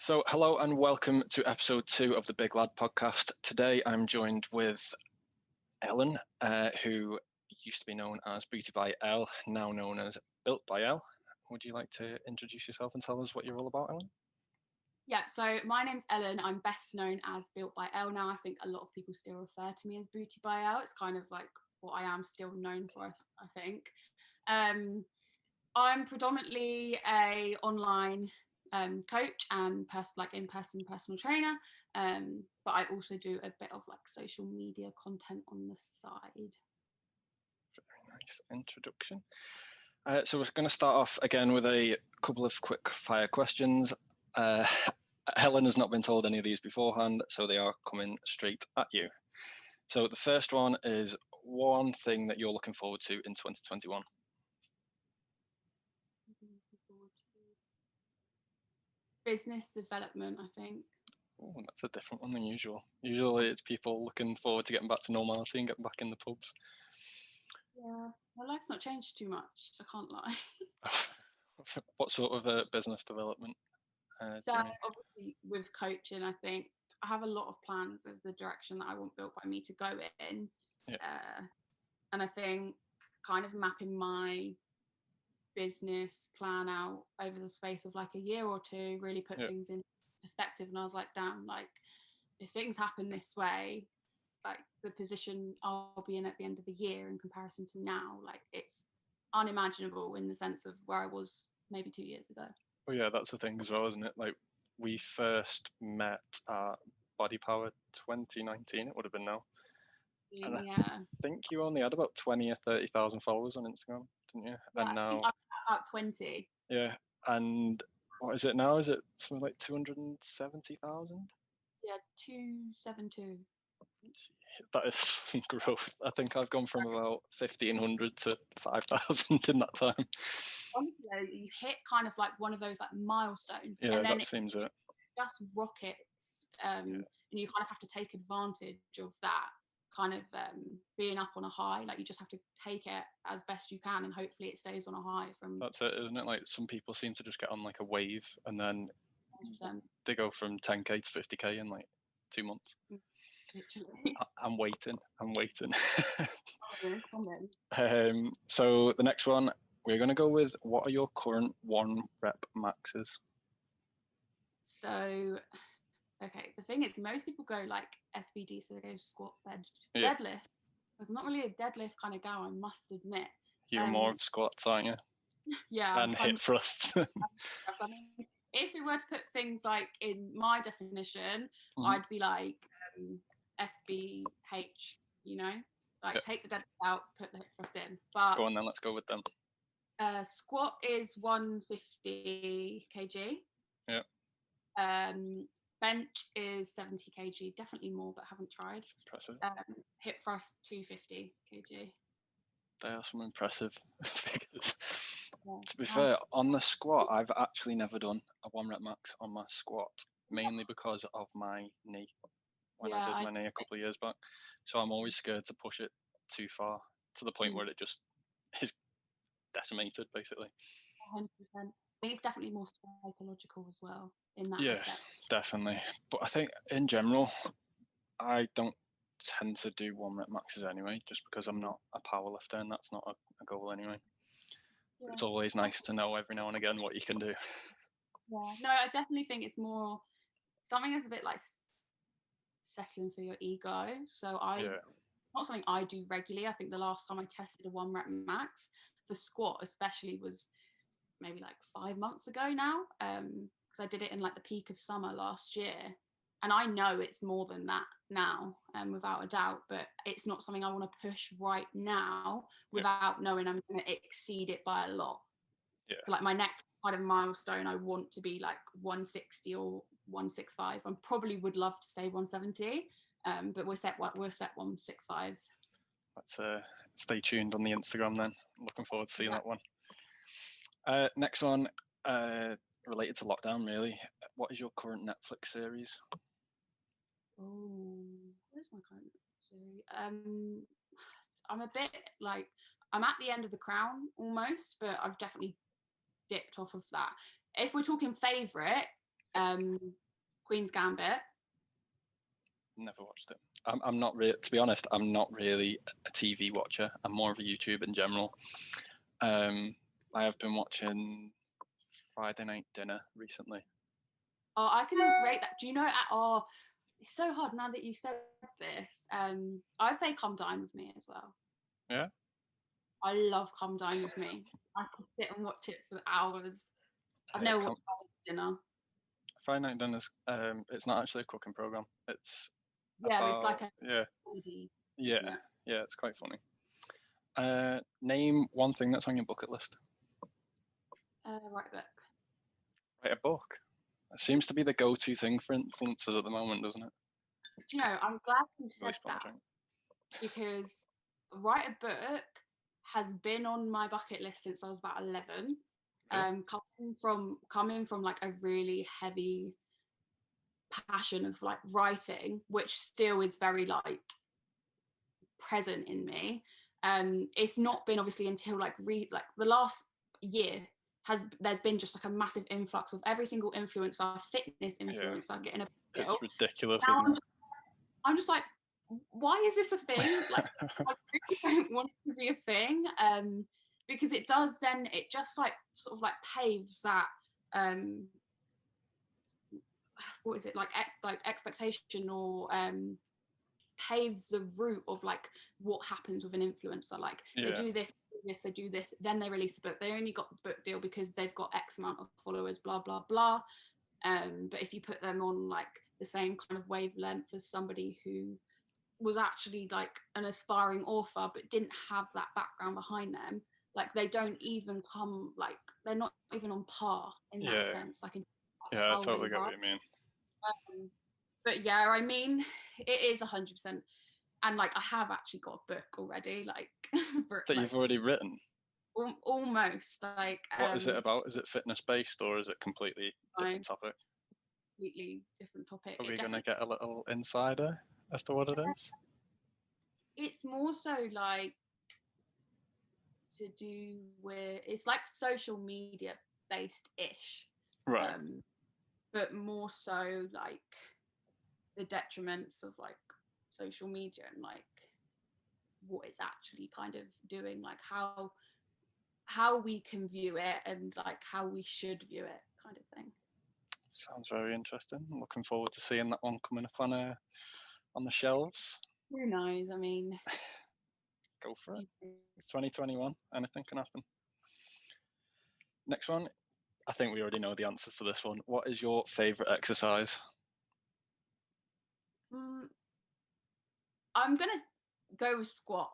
So, hello and welcome to episode 2 of the Big Lad Podcast. Today I'm joined with Ellen, who used to be known as Beauty by Elle, now known as Built by Elle. Would you like to introduce yourself and tell us what you're all about, Ellen? Yeah, so my name's Ellen. I'm best known as Built by Elle now. I think a lot of people still refer to me as Beauty by Elle. It's kind of like what I am still known for, I think. I'm predominantly a online coach and in-person personal trainer, but I also do a bit of like social media content on the side. Very nice introduction. So we're going to start off again with a couple of quick fire questions. Helen has not been told any of these beforehand, so they are coming straight at you. So the first one is one thing that you're looking forward to in 2021. Business development, I think. Oh, that's a different one than usual. Usually it's people looking forward to getting back to normality and getting back in the pubs. Yeah, my life's not changed too much, I can't lie. What sort of business development? So obviously with coaching, I think I have a lot of plans of the direction that I want Built by Me to go in. Yeah. And I think kind of mapping my business plan out over the space of like a year or two really put things in perspective. And I was like, damn, like if things happen this way, like the position I'll be in at the end of the year in comparison to now, like it's unimaginable in the sense of where I was maybe 2 years ago. Oh yeah, that's the thing as well, isn't it? Like we first met at Body Power 2019, it would have been now. And I think you only had about 20 or 30,000 followers on Instagram, didn't you? Yeah, and now I think I'm about 20. Yeah, and what is it now? Is it something like 270,000? Yeah, 272. That is some growth. I think I've gone from about 1,500 to 5,000 in that time. Honestly, you hit kind of like one of those like milestones, Yeah, and then that seems it. Just rockets, and you kind of have to take advantage of that kind of being up on a high. Like you just have to take it as best you can, and hopefully it stays on a high. That's it, isn't it? Like some people seem to just get on like a wave, and then 100%. They go from 10k to 50k in like 2 months. Literally. I'm waiting. Oh, so the next one, we're going to go with, what are your current 1 rep maxes? So, okay, the thing is, most people go like SBD, so they go squat, bench, deadlift. I was not really a deadlift kind of gal, I must admit. You're more of squats, aren't you? Yeah. And hip thrusts. I mean, if we were to put things like in my definition, I'd be like SBH, you know, like take the deadlift out, put the hip thrust in. But go on then, let's go with them. Squat is 150 kg. Yeah. Bench is 70 kg, definitely more, but haven't tried. Impressive. Hip thrust 250 kg. They are some impressive figures. Yeah. To be fair, on the squat, I've actually never done a 1 rep max on my squat, mainly because of my knee. I did my knee a couple of years back, so I'm always scared to push it too far to the point where it just is decimated, basically. 100%. I think it's definitely more psychological as well in that respect. Definitely. But I think in general, I don't tend to do 1 rep maxes anyway, just because I'm not a power lifter and that's not a goal anyway. Yeah. But it's always nice to know every now and again what you can do. Yeah, no, I definitely think it's more something that's a bit like settling for your ego. So not something I do regularly. I think the last time I tested a 1 rep max for squat especially was maybe like 5 months ago now, because I did it in like the peak of summer last year, and I know it's more than that now, without a doubt, but it's not something I want to push right now without knowing I'm going to exceed it by a lot. So like my next kind of milestone, I want to be like 160 or 165. I probably would love to say 170, but we're set 165. Let's stay tuned on the Instagram then. Looking forward to seeing that one. Next one, related to lockdown, really. What is your current Netflix series? Oh, where's my current series? I'm a bit like, I'm at the end of The Crown almost, but I've definitely dipped off of that. If we're talking favourite, Queen's Gambit. Never watched it. I'm not really, to be honest, I'm not really a TV watcher. I'm more of a YouTube in general. I have been watching Friday Night Dinner recently. Oh, I can rate that. Do you know? It's so hard now that you said this. I'd say Come Dine With Me as well. Yeah. I love Come Dine With Me. I can sit and watch it for hours. I've never watched dinner. Friday Night Dinner's it's not actually a cooking program. It's it's like a comedy. Yeah, it's quite funny. Name one thing that's on your bucket list. Write a book. Write a book. It seems to be the go-to thing for influencers at the moment, doesn't it? Do you know, I'm glad you said that, because write a book has been on my bucket list since I was about 11. Coming from like a really heavy passion of like writing, which still is very like present in me. It's not been obviously until like the last year there's been just like a massive influx of every single influencer, fitness influencer getting a book deal. It's ridiculous. Now I'm just like, why is this a thing? Like, I really don't want it to be a thing, because it just like sort of like paves that what is it, like expectation, or paves the route of like what happens with an influencer. Like they do this, then they release a book. They only got the book deal because they've got X amount of followers, blah blah blah. But if you put them on like the same kind of wavelength as somebody who was actually like an aspiring author but didn't have that background behind them, like they don't even come, like they're not even on par in that sense. Like I totally get what you mean. But yeah, I mean, it is 100%. And like I have actually got a book already, like that you've already written. Almost. Like what is it about? Is it fitness based or is it completely different topic? Completely different topic. Are we going to get a little insider as to what it is? It's more so like to do with, it's like social media based ish, right? But more so like the detriments of like social media and like what it's actually kind of doing, like how we can view it and like how we should view it, kind of thing. Sounds very interesting. I'm looking forward to seeing that one coming up on the shelves. Who knows? I mean, go for it. It's 2021. Anything can happen. Next one. I think we already know the answers to this one. What is your favourite exercise? I'm gonna go with squat.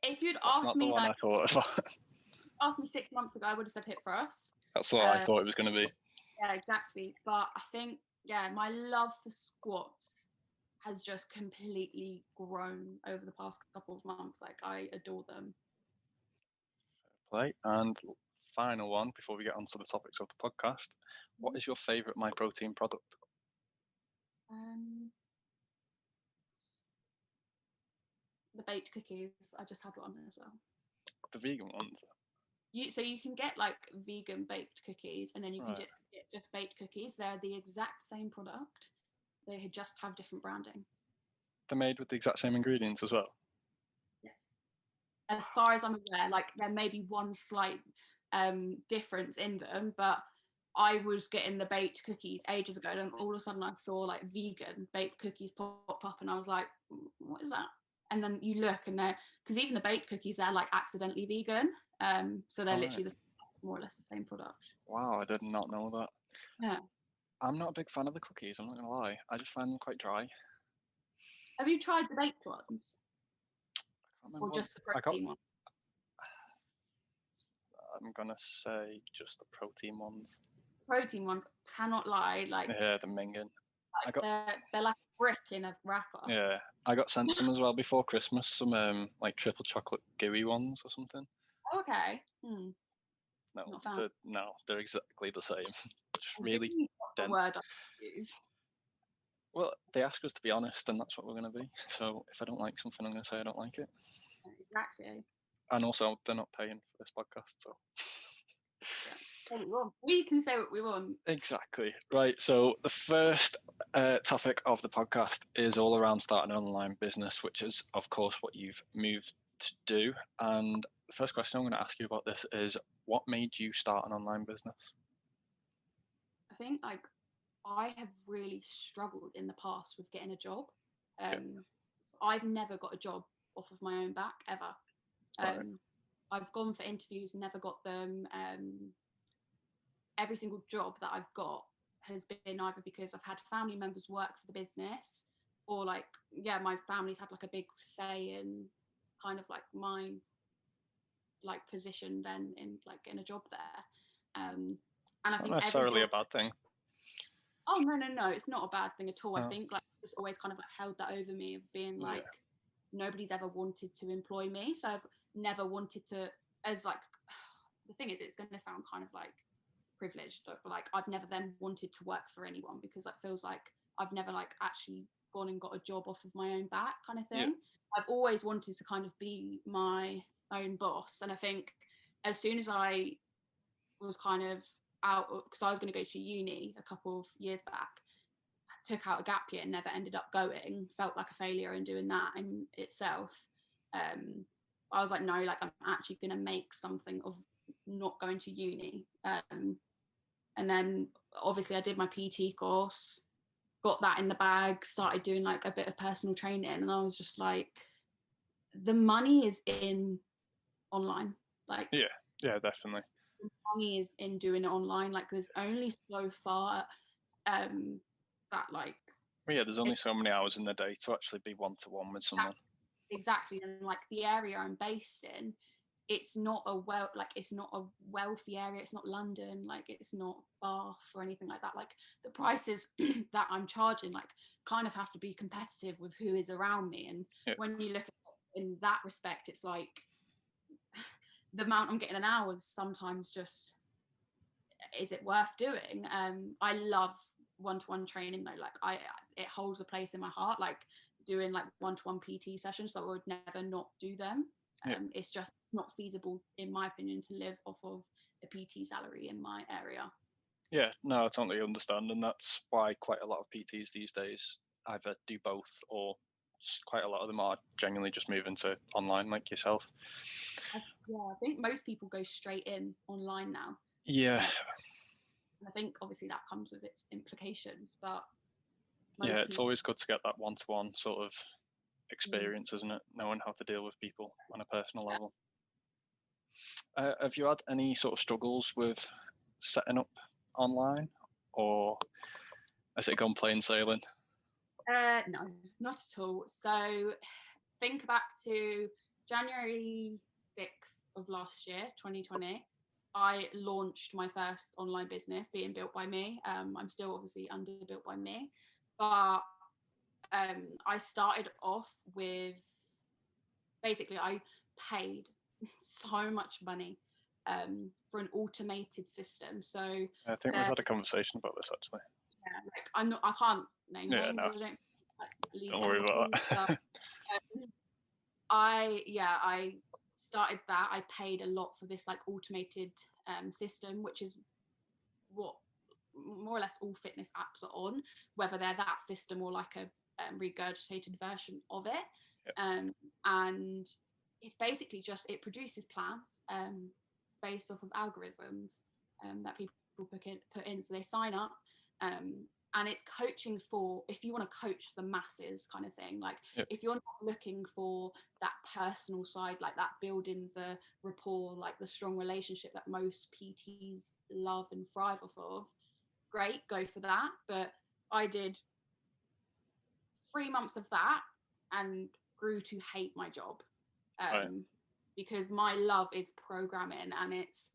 If you'd That's asked me, like, I thought of. asked me 6 months ago, I would have said hip thrust. That's what I thought it was going to be. Yeah, exactly. But I think, my love for squats has just completely grown over the past couple of months. Like, I adore them. Play. And final one before we get onto the topics of the podcast. What is your favourite My Protein product? The baked cookies. I just had one as well. The vegan ones? So you can get like vegan baked cookies, and then you can get just baked cookies. They're the exact same product. They just have different branding. They're made with the exact same ingredients as well? Yes. As far as I'm aware, like there may be one slight difference in them, but I was getting the baked cookies ages ago, and all of a sudden I saw like vegan baked cookies pop up, and I was like, what is that? And then you look, and they're, because even the baked cookies, they're like accidentally vegan. So they're literally more or less the same product. Wow, I did not know that. Yeah. I'm not a big fan of the cookies, I'm not going to lie. I just find them quite dry. Have you tried the baked ones? Or just the protein ones? I'm going to say just the protein ones. Protein ones, cannot lie. Like, yeah, the minging. Like they're like a brick in a wrapper. Yeah, I got sent some as well before Christmas, some like triple chocolate gooey ones or something. Okay. No, they're exactly the same. Just really the word I use. Well, they ask us to be honest, and that's what we're going to be. So if I don't like something, I'm going to say I don't like it. Exactly. And also, they're not paying for this podcast, so. We can say what we want. Exactly. Right. So the first topic of the podcast is all around starting an online business, which is, of course, what you've moved to do. And the first question I'm going to ask you about this is, what made you start an online business? I think like I have really struggled in the past with getting a job. So I've never got a job off of my own back ever. Right. I've gone for interviews, never got them. Every single job that I've got has been either because I've had family members work for the business, or like, yeah, my family's had like a big say in kind of like my like position then in like getting a job there. And it's I think not necessarily a bad thing. Oh no, it's not a bad thing at all. I think like just always kind of like held that over me of being like nobody's ever wanted to employ me, so I've never wanted to. As like the thing is, it's going to sound kind of like privileged, but like I've never then wanted to work for anyone because it feels like I've never like actually gone and got a job off of my own back kind of thing. I've always wanted to kind of be my own boss, and I think as soon as I was kind of out, because I was going to go to uni a couple of years back, took out a gap year and never ended up going, felt like a failure in doing that in itself. I was like, no, like I'm actually going to make something of not going to uni. And then obviously I did my PT course, got that in the bag, started doing like a bit of personal training, and I was just like, the money is in online. Like yeah, definitely. The money is in doing it online. Like there's only so far that like there's only so many hours in the day to actually be one-to-one with someone. Exactly. And like the area I'm based in, it's not a wealthy area. It's not London, like it's not Bath or anything like that. Like the prices that I'm charging like kind of have to be competitive with who is around me. And when you look at it in that respect, it's like the amount I'm getting an hour is sometimes just, is it worth doing? I love one-to-one training though. Like it holds a place in my heart, like doing like one-to-one PT sessions, so I would never not do them. It's not feasible in my opinion to live off of a PT salary in my area. Yeah, no, I totally understand, and that's why quite a lot of PTs these days either do both, or quite a lot of them are genuinely just moving to online like yourself. I think most people go straight in online now. Yeah. I think obviously that comes with its implications, but it's always good to get that one-to-one sort of experience, isn't it? Knowing how to deal with people on a personal level. Have you had any sort of struggles with setting up online, or has it gone plain sailing? No, not at all. So think back to January 6th of last year, 2020. I launched my first online business, being built by me. I'm still obviously under built by me, but I started off with, basically I paid so much money for an automated system. So I think we've had a conversation about this actually. Yeah, like I can't name names. No. I don't worry about that. I started that. I paid a lot for this like automated system, which is what more or less all fitness apps are on, whether they're that system or like a regurgitated version of it. And it's basically just, it produces plans based off of algorithms that people put in. So they sign up, and it's coaching for, if you want to coach the masses kind of thing. Like if you're not looking for that personal side, like that building the rapport, like the strong relationship that most PTs love and thrive off of, great, go for that. But I did 3 months of that and grew to hate my job, because my love is programming, and it's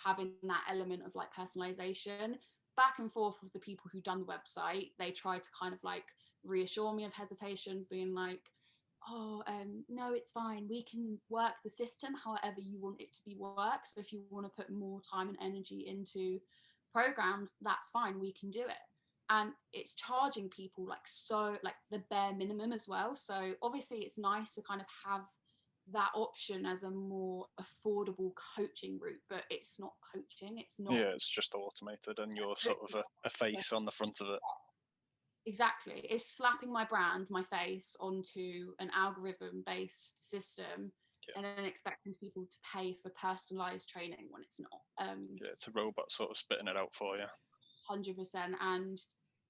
having that element of like personalization back and forth with the people who done the website. They tried to kind of like reassure me of hesitations, being like, no, it's fine, we can work the system however you want it to be worked. So if you want to put more time and energy into programs, that's fine, we can do it. And it's charging people like so, like the bare minimum as well. So obviously it's nice to kind of have that option as a more affordable coaching route, but it's not coaching. It's not. Yeah, it's just automated, and you're sort of a face on the front of it. Exactly. It's slapping my brand, my face onto an algorithm-based system, and then expecting people to pay for personalized training when it's not. Yeah, it's a robot sort of spitting it out for you. 100%. And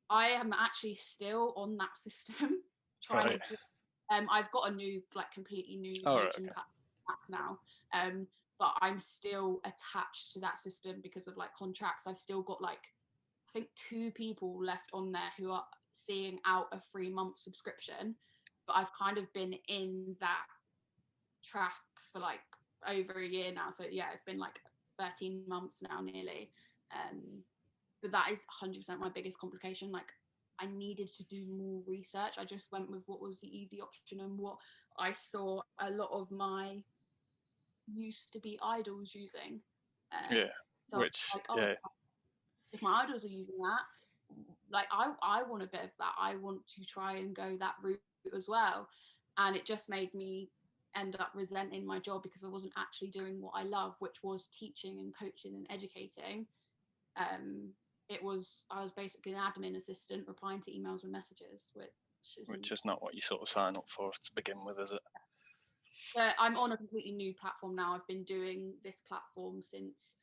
I am actually still on that system, trying to. I've got a new, like, completely new coaching app now. But I'm still attached to that system because of, like, contracts. I've still got, like, I think 2 people left on there who are seeing out a 3-month subscription, but I've kind of been in that trap for like over a year now. So yeah, it's been like 13 months now nearly. But that is 100% my biggest complication. Like, I needed to do more research. I just went with what was the easy option and what I saw a lot of my used to be idols using. So which like, if my idols are using that, like, I want a bit of that. I want to try and go that route as well. And it just made me end up resenting my job because I wasn't actually doing what I love, which was teaching and coaching and educating. I was basically an admin assistant replying to emails and messages, which is not what you sort of sign up for to begin with, is it? But I'm on a completely new platform now. I've been doing this platform since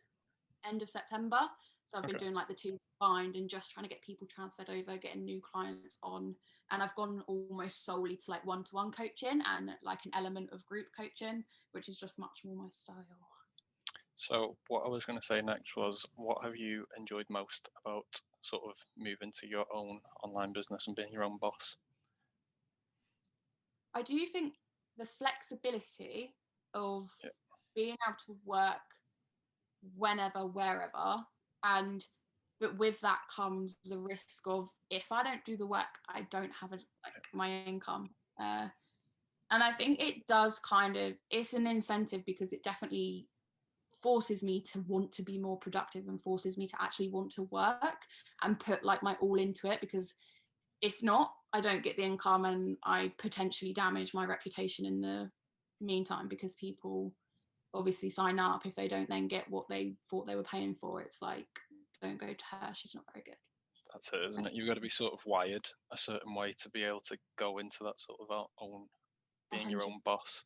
end of September. So I've been doing like the 2 combined and just trying to get people transferred over, getting new clients on. And I've gone almost solely to like one-to-one coaching and like an element of group coaching, which is just much more my style. So what I was going to say next was, what have you enjoyed most about sort of moving to your own online business and being your own boss? I do think the flexibility of being able to work whenever, wherever, but with that comes the risk of, if I don't do the work, I don't have my income. And I think it does it's an incentive because it definitely forces me to want to be more productive and forces me to actually want to work and put like my all into it, because if not, I don't get the income and I potentially damage my reputation in the meantime, because people obviously sign up. If they don't then get what they thought they were paying for, it's like, don't go to her, she's not very good. That's it, isn't it? You've got to be sort of wired a certain way to be able to go into that sort of own, being 100%. Your own boss.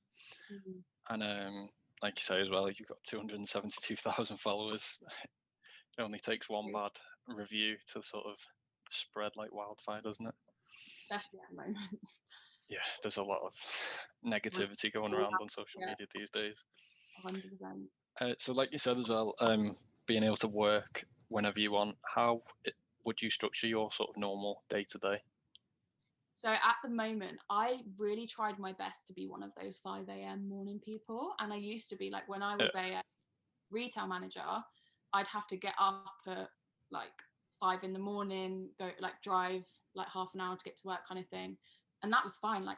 And like you say as well, you've got 272,000 followers. It only takes one bad review to sort of spread like wildfire, doesn't it? Especially at the moment. Yeah, there's a lot of negativity going around on social media these days. 100%. So like you said as well, being able to work whenever you want, how would you structure your sort of normal day-to-day? So at the moment, I really tried my best to be one of those 5 a.m. morning people. And I used to be, like, when I was a retail manager, I'd have to get up at like 5 in the morning, go like drive like half an hour to get to work kind of thing. And that was fine, like,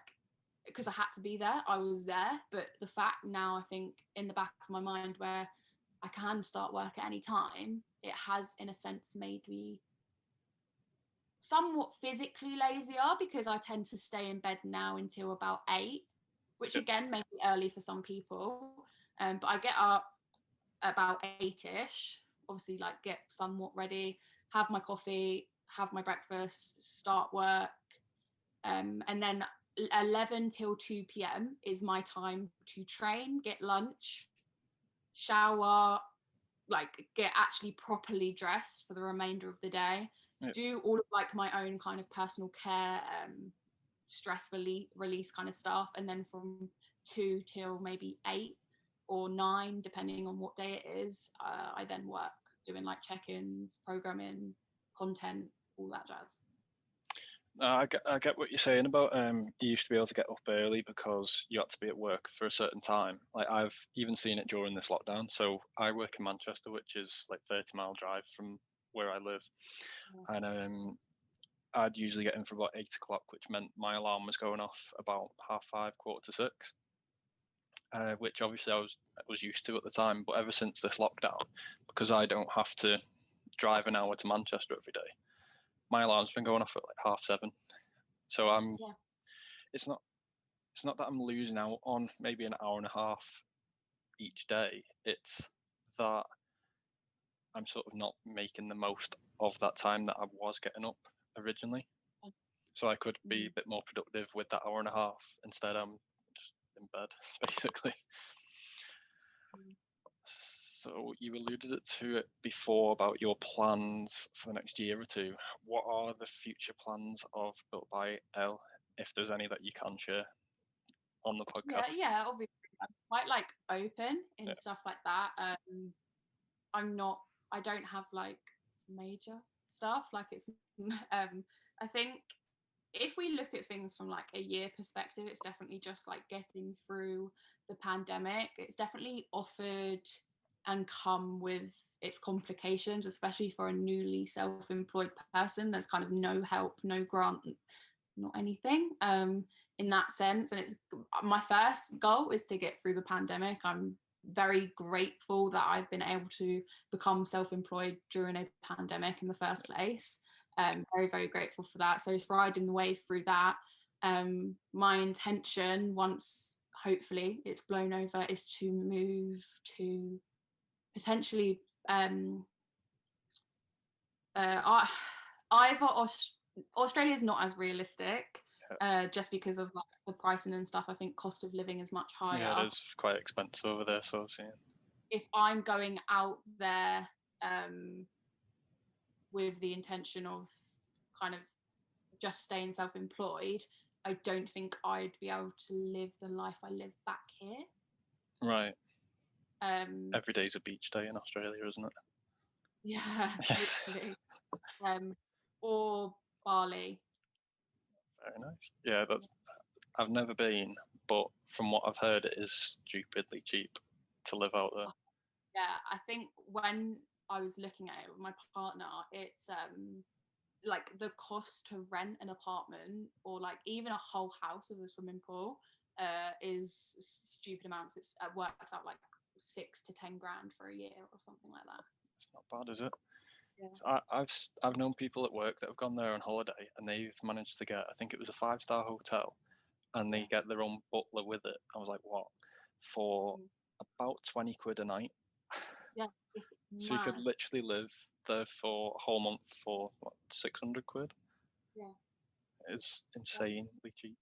because I had to be there, I was there. But the fact now, I think in the back of my mind, where I can start work at any time, it has in a sense made me somewhat physically lazier, because I tend to stay in bed now until about 8, which again may be early for some people. But I get up about 8ish, obviously, like, get somewhat ready, have my coffee, have my breakfast, start work, and then 11 till 2 p.m. is my time to train, get lunch, shower, like get actually properly dressed for the remainder of the day, do all of like my own kind of personal care, stress release kind of stuff. And then from 2 till maybe 8 or 9, depending on what day it is, I then work doing like check-ins, programming, content, all that jazz. I get what you're saying about you used to be able to get up early because you had to be at work for a certain time. Like, I've even seen it during this lockdown. So I work in Manchester, which is like 30-mile drive from where I live. And I'd usually get in for about 8 o'clock, which meant my alarm was going off about 5:30, 5:45, which obviously I was used to at the time. But ever since this lockdown, because I don't have to drive an hour to Manchester every day, my alarm's been going off at like 7:30. So it's it's not that I'm losing out on maybe an hour and a half each day. It's that I'm sort of not making the most of that time that I was getting up originally. So I could be a bit more productive with that hour and a half. Instead, I'm just in bed, basically. So you alluded to it before about your plans for the next year or two. What are the future plans of Built by Elle, if there's any that you can share on the podcast? Yeah, obviously I'm quite like open in stuff like that. I don't have like major stuff. Like it's I think if we look at things from like a year perspective, it's definitely just like getting through the pandemic. It's definitely offered and come with its complications, especially for a newly self-employed person. There's kind of no help, no grant, not anything in that sense. And it's my first goal is to get through the pandemic. I'm very grateful that I've been able to become self-employed during a pandemic in the first place. Very, very grateful for that. So it's riding the wave through that. My intention, once hopefully it's blown over, is to move to potentially either Australia is not as realistic, just because of like the pricing and stuff. I think cost of living is much higher. Yeah, it is quite expensive over there, so I've seen. If I'm going out there with the intention of kind of just staying self-employed, I don't think I'd be able to live the life I live back here. Right. Every day's a beach day in Australia, isn't it? Yeah, literally. Or Bali. Very nice. Yeah, I've never been, but from what I've heard, it is stupidly cheap to live out there. Yeah, I think when I was looking at it with my partner, it's like the cost to rent an apartment or like even a whole house with a swimming pool is stupid amounts. It works out like 6 to 10 grand for a year or something like that. It's not bad, is it? Yeah. I've known people at work that have gone there on holiday and they've managed to get, I think it was a 5-star hotel, and they get their own butler with it. I was like, what? For about 20 quid a night. Yeah, it's so you could literally live there for a whole month for what, 600 quid? Yeah. It's insanely cheap.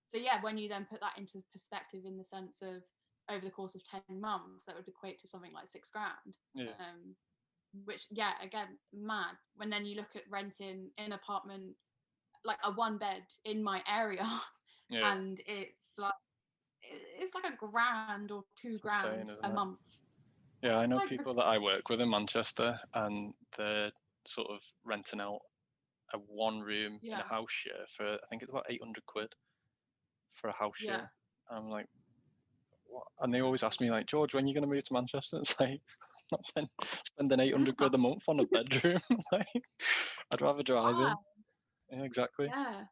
So yeah, when you then put that into perspective in the sense of over the course of 10 months, that would equate to something like 6 grand. Yeah. Which, yeah, again, mad. When then you look at renting an apartment, like a 1 bed in my area, and it's like a grand or 2 grand a month. Yeah, I know people that I work with in Manchester, and they're sort of renting out a 1 room in a house share for, I think it's about 800 quid for a house share. I'm like, what? And they always ask me like, George, when are you going to move to Manchester? It's like, I'm not spending 800 quid a month on a bedroom. Like, I'd rather drive in. Yeah, exactly. Yeah.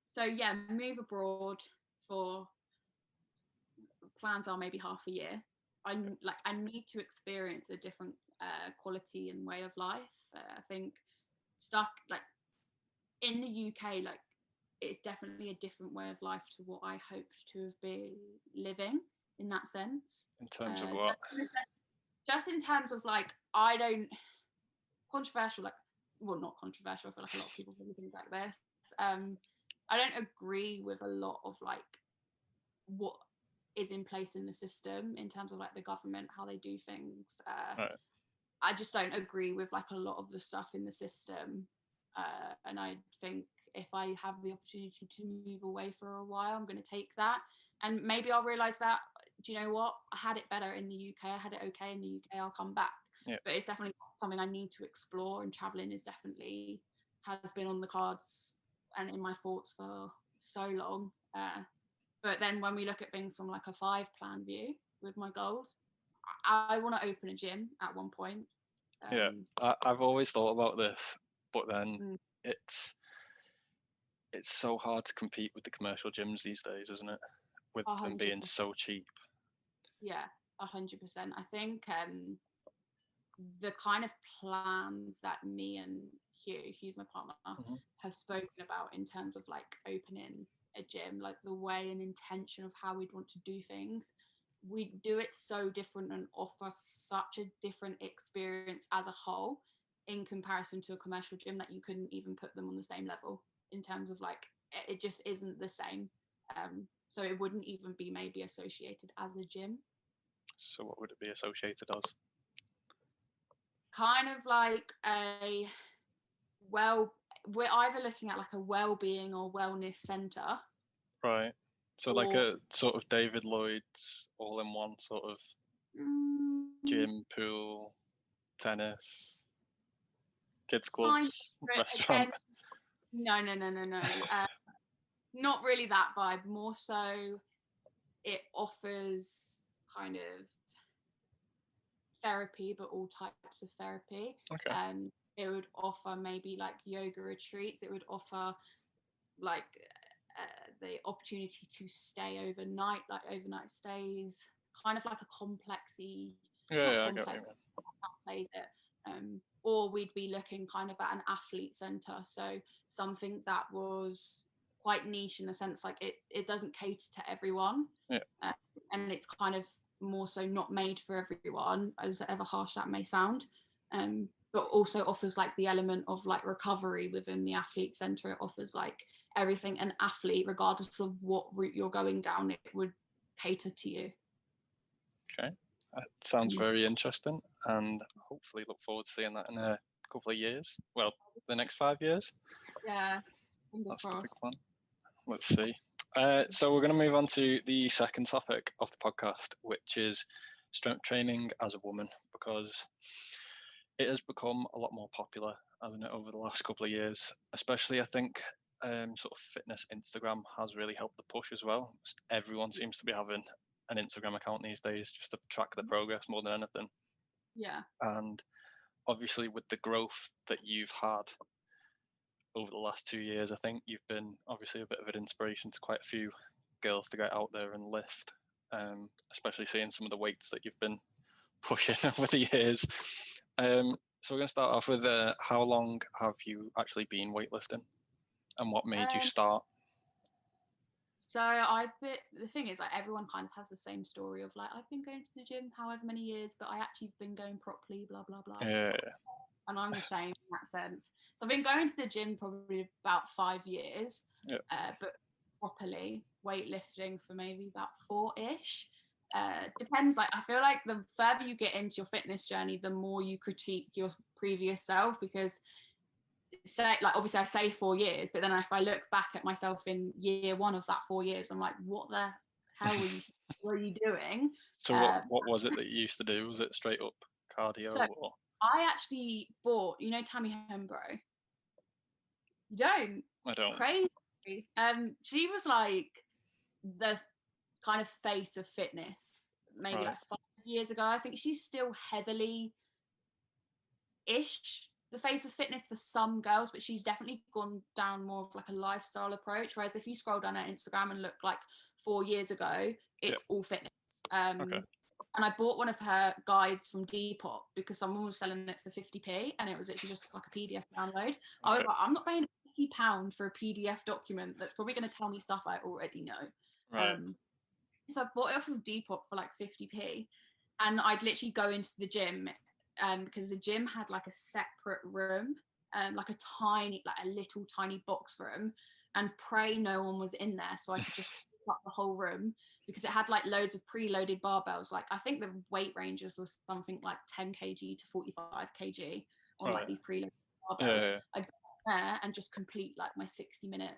So yeah, move abroad for plans are maybe half a year. I need to experience a different quality and way of life. I think stuck like in the UK, like it's definitely a different way of life to what I hoped to have been living in that sense. In terms of what? Just in terms of like, controversial, like, well, not controversial. I feel like a lot of people think things like this. I don't agree with a lot of like what is in place in the system in terms of like the government, how they do things. Right. I just don't agree with like a lot of the stuff in the system. And I think if I have the opportunity to move away for a while, I'm going to take that. And maybe I'll realise that, do you know what? I had it better in the UK. I had it okay in the UK. I'll come back. Yeah. But it's definitely something I need to explore, and travelling is definitely has been on the cards and in my thoughts for so long. But then when we look at things from like a 5-plan view with my goals, I want to open a gym at one point. Yeah, I've always thought about this, but then it's so hard to compete with the commercial gyms these days, isn't it? With 100%. Them being so cheap. Yeah, 100%. I think the kind of plans that me and Hugh's my partner, Mm-hmm. has spoken about in terms of like opening a gym, like the way and intention of how we'd want to do things. We do it so different and offer such a different experience as a whole in comparison to a commercial gym that you couldn't even put them on the same level in terms of like it just isn't the same. So it wouldn't even be maybe associated as a gym. So what would it be associated as? Kind of like we're either looking at like a well-being or wellness center. Right. So like a sort of David Lloyd's all-in-one sort of gym, pool, tennis, kids clubs, restaurant. No. Not really that vibe. More so, it offers kind of therapy, but all types of therapy. Okay. It would offer maybe like yoga retreats. It would offer like the opportunity to stay overnight, like overnight stays, kind of like a complexy. Yeah, I get what you mean. Plays it. Or we'd be looking kind of at an athlete center, so something that was quite niche in the sense like it doesn't cater to everyone, and it's kind of more so not made for everyone, as ever harsh that may sound, but also offers like the element of like recovery within the athlete center. It offers like everything an athlete, regardless of what route you're going down, it would cater to you. Okay, that sounds very interesting, and hopefully look forward to seeing that in a couple of years. Well, the next 5 years. Yeah, that's the big one. Let's see. So we're going to move on to the second topic of the podcast, which is strength training as a woman, because it has become a lot more popular, hasn't it, over the last couple of years. Especially, I think, sort of fitness Instagram has really helped the push as well. Everyone seems to be having an Instagram account these days just to track the progress more than anything. Yeah. And obviously, with the growth that you've had over the last 2 years, I think you've been obviously a bit of an inspiration to quite a few girls to get out there and lift, especially seeing some of the weights that you've been pushing over the years. So we're going to start off with how long have you actually been weightlifting, and what made you start? So the thing is, like, everyone kind of has the same story of like, I've been going to the gym however many years, but I actually have been going properly, blah blah blah. Yeah. And I'm the same in that sense. So I've been going to the gym probably about 5 years, but properly weightlifting for maybe about 4-ish. Depends. Like, I feel like the further you get into your fitness journey, the more you critique your previous self, because like obviously I say 4 years, but then if I look back at myself in year 1 of that 4 years, I'm like, what the hell were you doing? So what was it that you used to do? Was it straight up cardio? So I actually bought, you know, Tammy Hembro. You don't? I don't. Crazy. She was like the kind of face of fitness maybe like 5 years ago. I think she's still heavily ish the face of fitness for some girls, but she's definitely gone down more of like a lifestyle approach. Whereas if you scroll down her Instagram and look like 4 years ago, it's all fitness. And I bought one of her guides from Depop because someone was selling it for 50p, and it was actually just like a PDF download. I was like, I'm not paying £50 for a PDF document that's probably going to tell me stuff I already know. So I bought it off of Depop for like 50p, and I'd literally go into the gym, because the gym had like a separate room, like a little tiny box room, and pray no one was in there, so I could just take up the whole room, because it had like loads of preloaded barbells. Like, I think the weight ranges was something like 10 kg to 45 kg on like these preloaded barbells. I'd go there and just complete like my 60-minute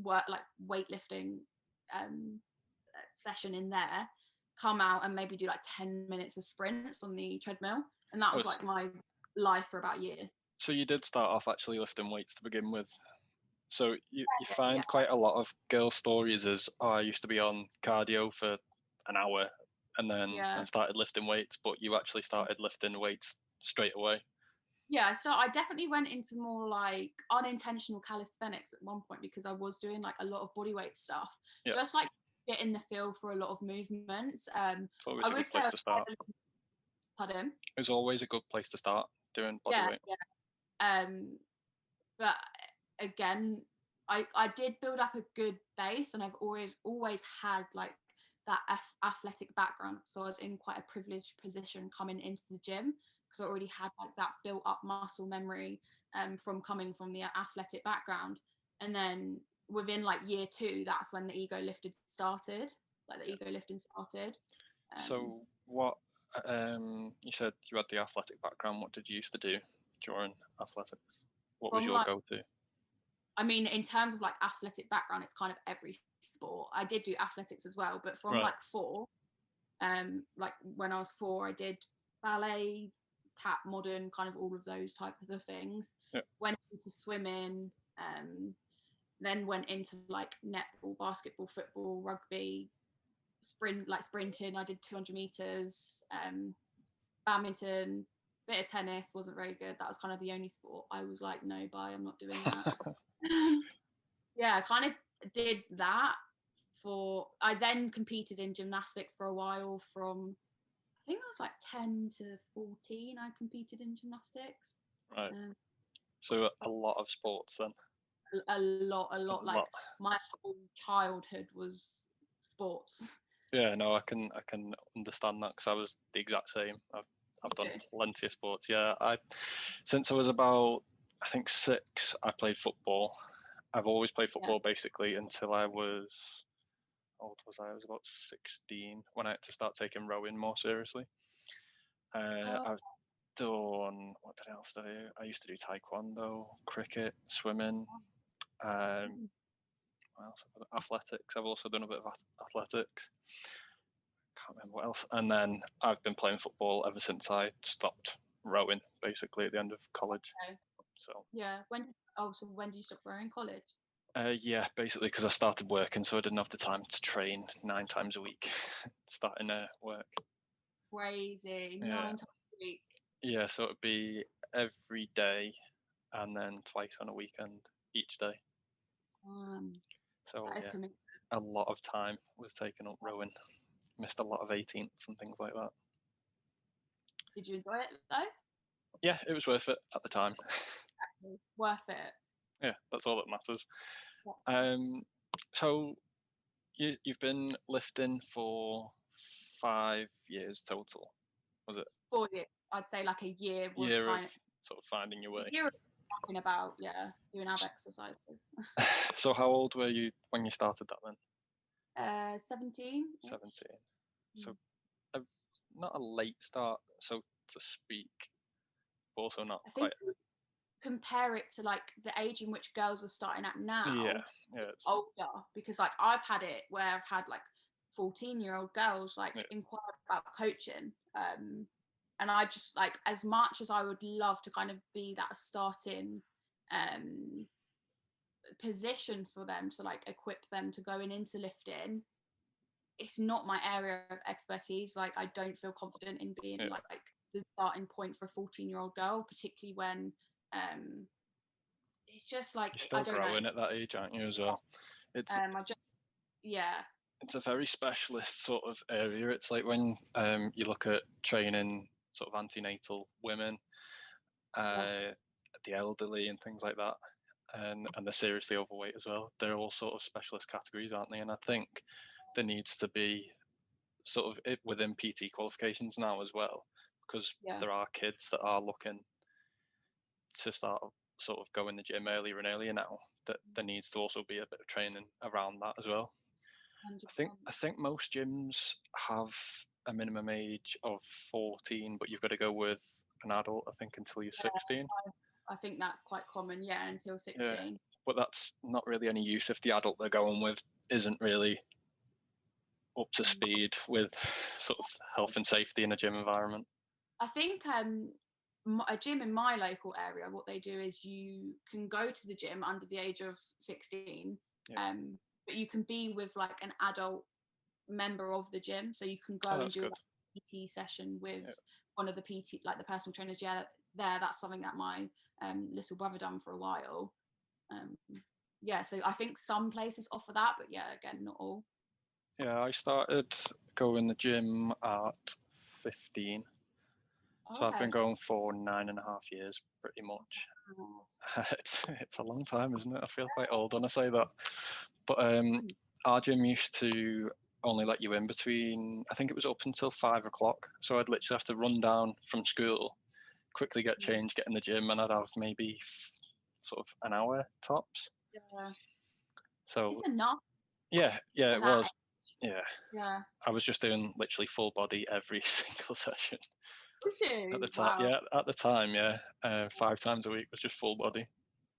work, like weightlifting session in there, come out and maybe do like 10 minutes of sprints on the treadmill, and that was like my life for about a year. So you did start off actually lifting weights to begin with. So you find quite a lot of girl stories as, I used to be on cardio for an hour and then I started lifting weights, but you actually started lifting weights straight away. Yeah, so I definitely went into more like unintentional calisthenics at one point, because I was doing like a lot of bodyweight stuff, just like getting the feel for a lot of movements. I would say to start. Pardon? It was always a good place to start doing bodyweight. but again, I did build up a good base, and I've always had like that athletic background, so I was in quite a privileged position coming into the gym because I already had like that built up muscle memory from coming from the athletic background. And then within like year 2, that's when the ego lifting started. So what, you said you had the athletic background. What did you used to do during athletics? What was your go-to? I mean, in terms of like athletic background, it's kind of every sport. I did do athletics as well, but from like 4, like when I was 4, I did ballet, tap, modern, kind of all of those type of things. Went into swimming, then went into like netball, basketball, football, rugby, sprinting. I did 200 meters, badminton, bit of tennis. Wasn't very good. That was kind of the only sport I was like, no, bye, I'm not doing that. Yeah, I kind of did that I then competed in gymnastics for a while. From I think I was like 10 to 14, I competed in gymnastics. Right. So a lot of sports then. A lot. Like my whole childhood was sports. Yeah, no, I can understand that because I was the exact same. I've done plenty of sports. Yeah, since I was about, I think 6, I played football. I've always played football basically until I was, how old was I? I was about 16 when I had to start taking rowing more seriously. I've done, what else did I do? I used to do taekwondo, cricket, swimming. What else? Athletics. I've also done a bit of athletics. Can't remember what else. And then I've been playing football ever since I stopped rowing, basically at the end of college. Okay. So yeah, when did you stop rowing? College? Yeah, basically because I started working, so I didn't have the time to train 9 times a week. Starting work. Crazy. 9 times a week. Yeah, so it'd be every day, and then twice on a weekend each day. So yeah, a lot of time was taken up rowing. Missed a lot of 18ths and things like that. Did you enjoy it though? Yeah, it was worth it at the time. Worth it. Yeah, that's all that matters. So you've been lifting for 5 years total, was it? 4 years. I'd say like a year was kind of sort of finding your way. A year of talking about doing ab exercises. So how old were you when you started that then? 17. 17. So not a late start, so to speak, but also not quite. Compare it to like the age in which girls are starting at now. Yeah, older, because like I've had it where I've had like 14-year-old girls like inquire about coaching, and I just like, as much as I would love to kind of be that starting position for them to like equip them to going into lifting, it's not my area of expertise. Like I don't feel confident in being like the starting point for a 14-year-old girl, particularly when it's just like you're still growing at that age, aren't you, as well? It's it's a very specialist sort of area. It's like when you look at training sort of antenatal women, the elderly and things like that, and they're seriously overweight as well. They're all sort of specialist categories, aren't they? And I think there needs to be sort of it within PT qualifications now as well, because there are kids that are looking to start sort of going the gym earlier and earlier now, that there needs to also be a bit of training around that as well. 100%. I think most gyms have a minimum age of 14, but you've got to go with an adult, I think, until you're 16. I think that's quite common, until 16. Yeah, but that's not really any use if the adult they're going with isn't really up to speed with sort of health and safety in a gym environment. I think a gym in my local area, what they do is you can go to the gym under the age of 16, but you can be with like an adult member of the gym, so you can go and do a PT session with one of the PT, like the personal trainers. That's something that my little brother done for a while. So I think some places offer that, but again, not all. I started going the gym at 15. So I've been going for 9.5 years, pretty much. It's a long time, isn't it? I feel quite old when I say that. But our gym used to only let you in between, I think it was up until 5 o'clock. So I'd literally have to run down from school, quickly get changed, get in the gym, and I'd have maybe sort of an hour tops. Yeah. So it's enough. Yeah, it was. Yeah. Yeah. I was just doing literally full body every single session. Was you? At the time, Wow. yeah. At the time, yeah. 5 times a week was just full body.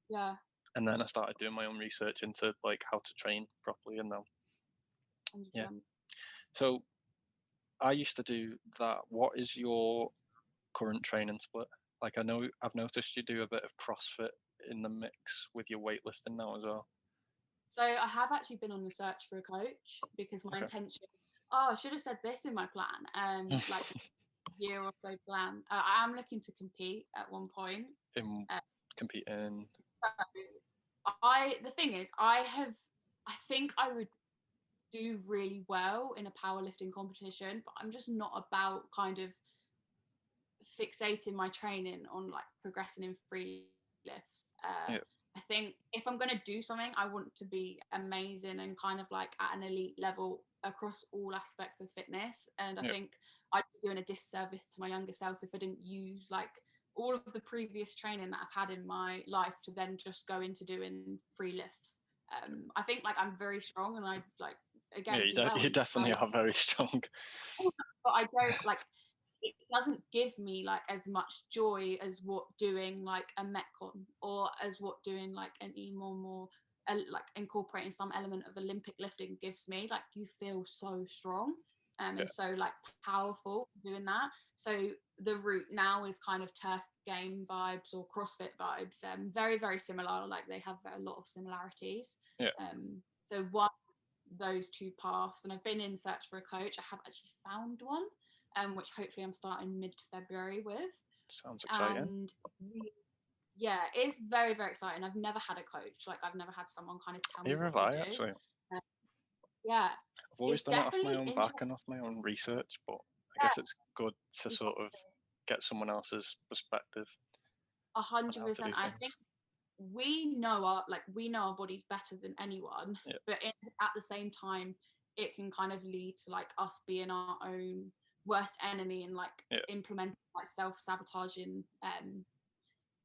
Yeah. And then I started doing my own research into like how to train properly, and then 100%. yeah. So I used to do that. What is your current training split? Like I've noticed you do a bit of CrossFit in the mix with your weightlifting now as well. So I have actually been on the search for a coach because my intention. Oh, I should have said this in my plan. Like year or so plan. I am looking to compete at one point. Compete in. The thing is, I think I would do really well in a powerlifting competition, but I'm just not about kind of fixating my training on like progressing in free lifts. I think if I'm going to do something, I want to be amazing and kind of like at an elite level across all aspects of fitness. And I think I'd be doing a disservice to my younger self if I didn't use like all of the previous training that I've had in my life to then just go into doing free lifts. I think like I'm very strong and I like, again, you definitely are very strong. But I don't like, it doesn't give me like as much joy as what doing like a metcon or as what doing like an more like incorporating some element of Olympic lifting gives me. Like you feel so strong and so like powerful doing that. So the route now is kind of turf game vibes or CrossFit vibes. Very, very similar. Like they have a lot of similarities. So one of those two paths, and I've been in search for a coach. I have actually found one. Which hopefully I'm starting mid-February with. Sounds exciting. And yeah, it's very, very exciting. I've never had a coach. Like I've never had someone kind of tell me what to do. Actually. Yeah. I've always done it off my own back and off my own research, but I guess it's good to sort of get someone else's perspective. 100%. I think we know our bodies better than anyone, but at the same time, it can kind of lead to like us being our own worst enemy and like implementing like self-sabotaging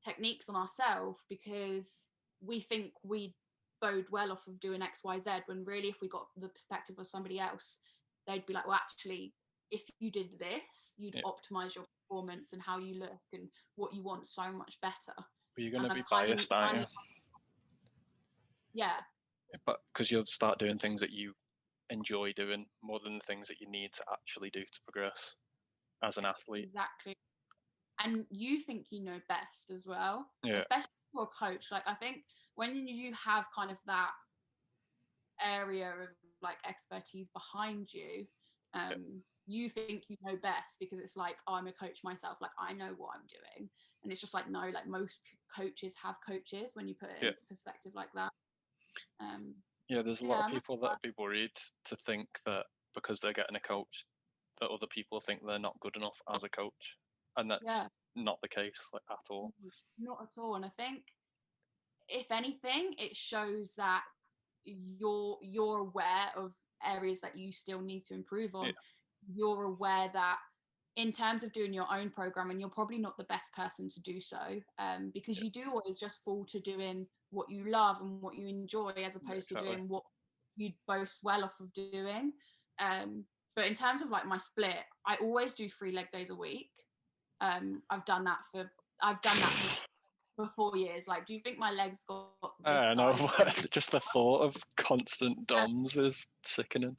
techniques on ourselves because we think we bode well off of doing XYZ when really if we got the perspective of somebody else, they'd be like, well actually if you did this you'd optimize your performance and how you look and what you want so much better. But you're going to be biased, aren't you? Yeah, but because you'll start doing things that you enjoy doing more than the things that you need to actually do to progress as an athlete. Exactly. And you think you know best as well, especially for a coach. Like I think when you have kind of that area of like expertise behind you, you think you know best because it's like, oh, I'm a coach myself, like I know what I'm doing. And it's just like, no, like most coaches have coaches when you put it into perspective like that. There's a lot of people that would be worried to think that because they're getting a coach that other people think they're not good enough as a coach, and that's not the case like at all. Not at all. And I think if anything it shows that you're aware of areas that you still need to improve on. You're aware that in terms of doing your own program, and you're probably not the best person to do so because you do always just fall to doing what you love and what you enjoy as opposed to doing what you'd boast well off of doing. But in terms of like my split, I always do 3 leg days a week. I've done that for 4 years. Like, do you think my legs got this size? Just the thought of constant DOMs is sickening.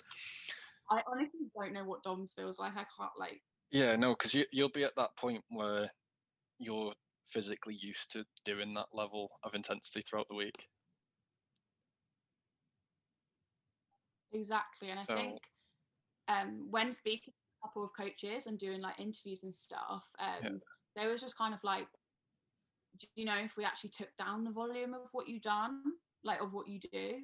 I honestly don't know what DOMs feels like. I can't like. Yeah, no, because you'll be at that point where you're physically used to doing that level of intensity throughout the week. Exactly, and I think when speaking to a couple of coaches and doing like interviews and stuff, they was just kind of like, do you know, if we actually took down the volume of what you've done, like of what you do,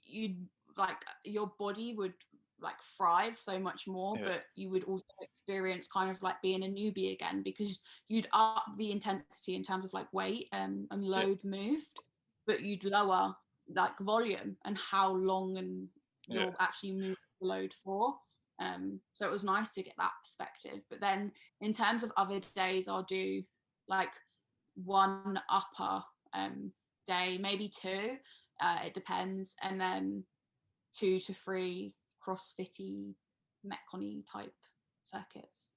you'd like your body would like thrive so much more, but you would also experience kind of like being a newbie again, because you'd up the intensity in terms of like weight and load moved, but you'd lower like volume and how long and you'll actually move the load for. So it was nice to get that perspective. But then in terms of other days, I'll do like one upper day, maybe two, it depends, and then 2 to 3 crossfitty metcon type circuits.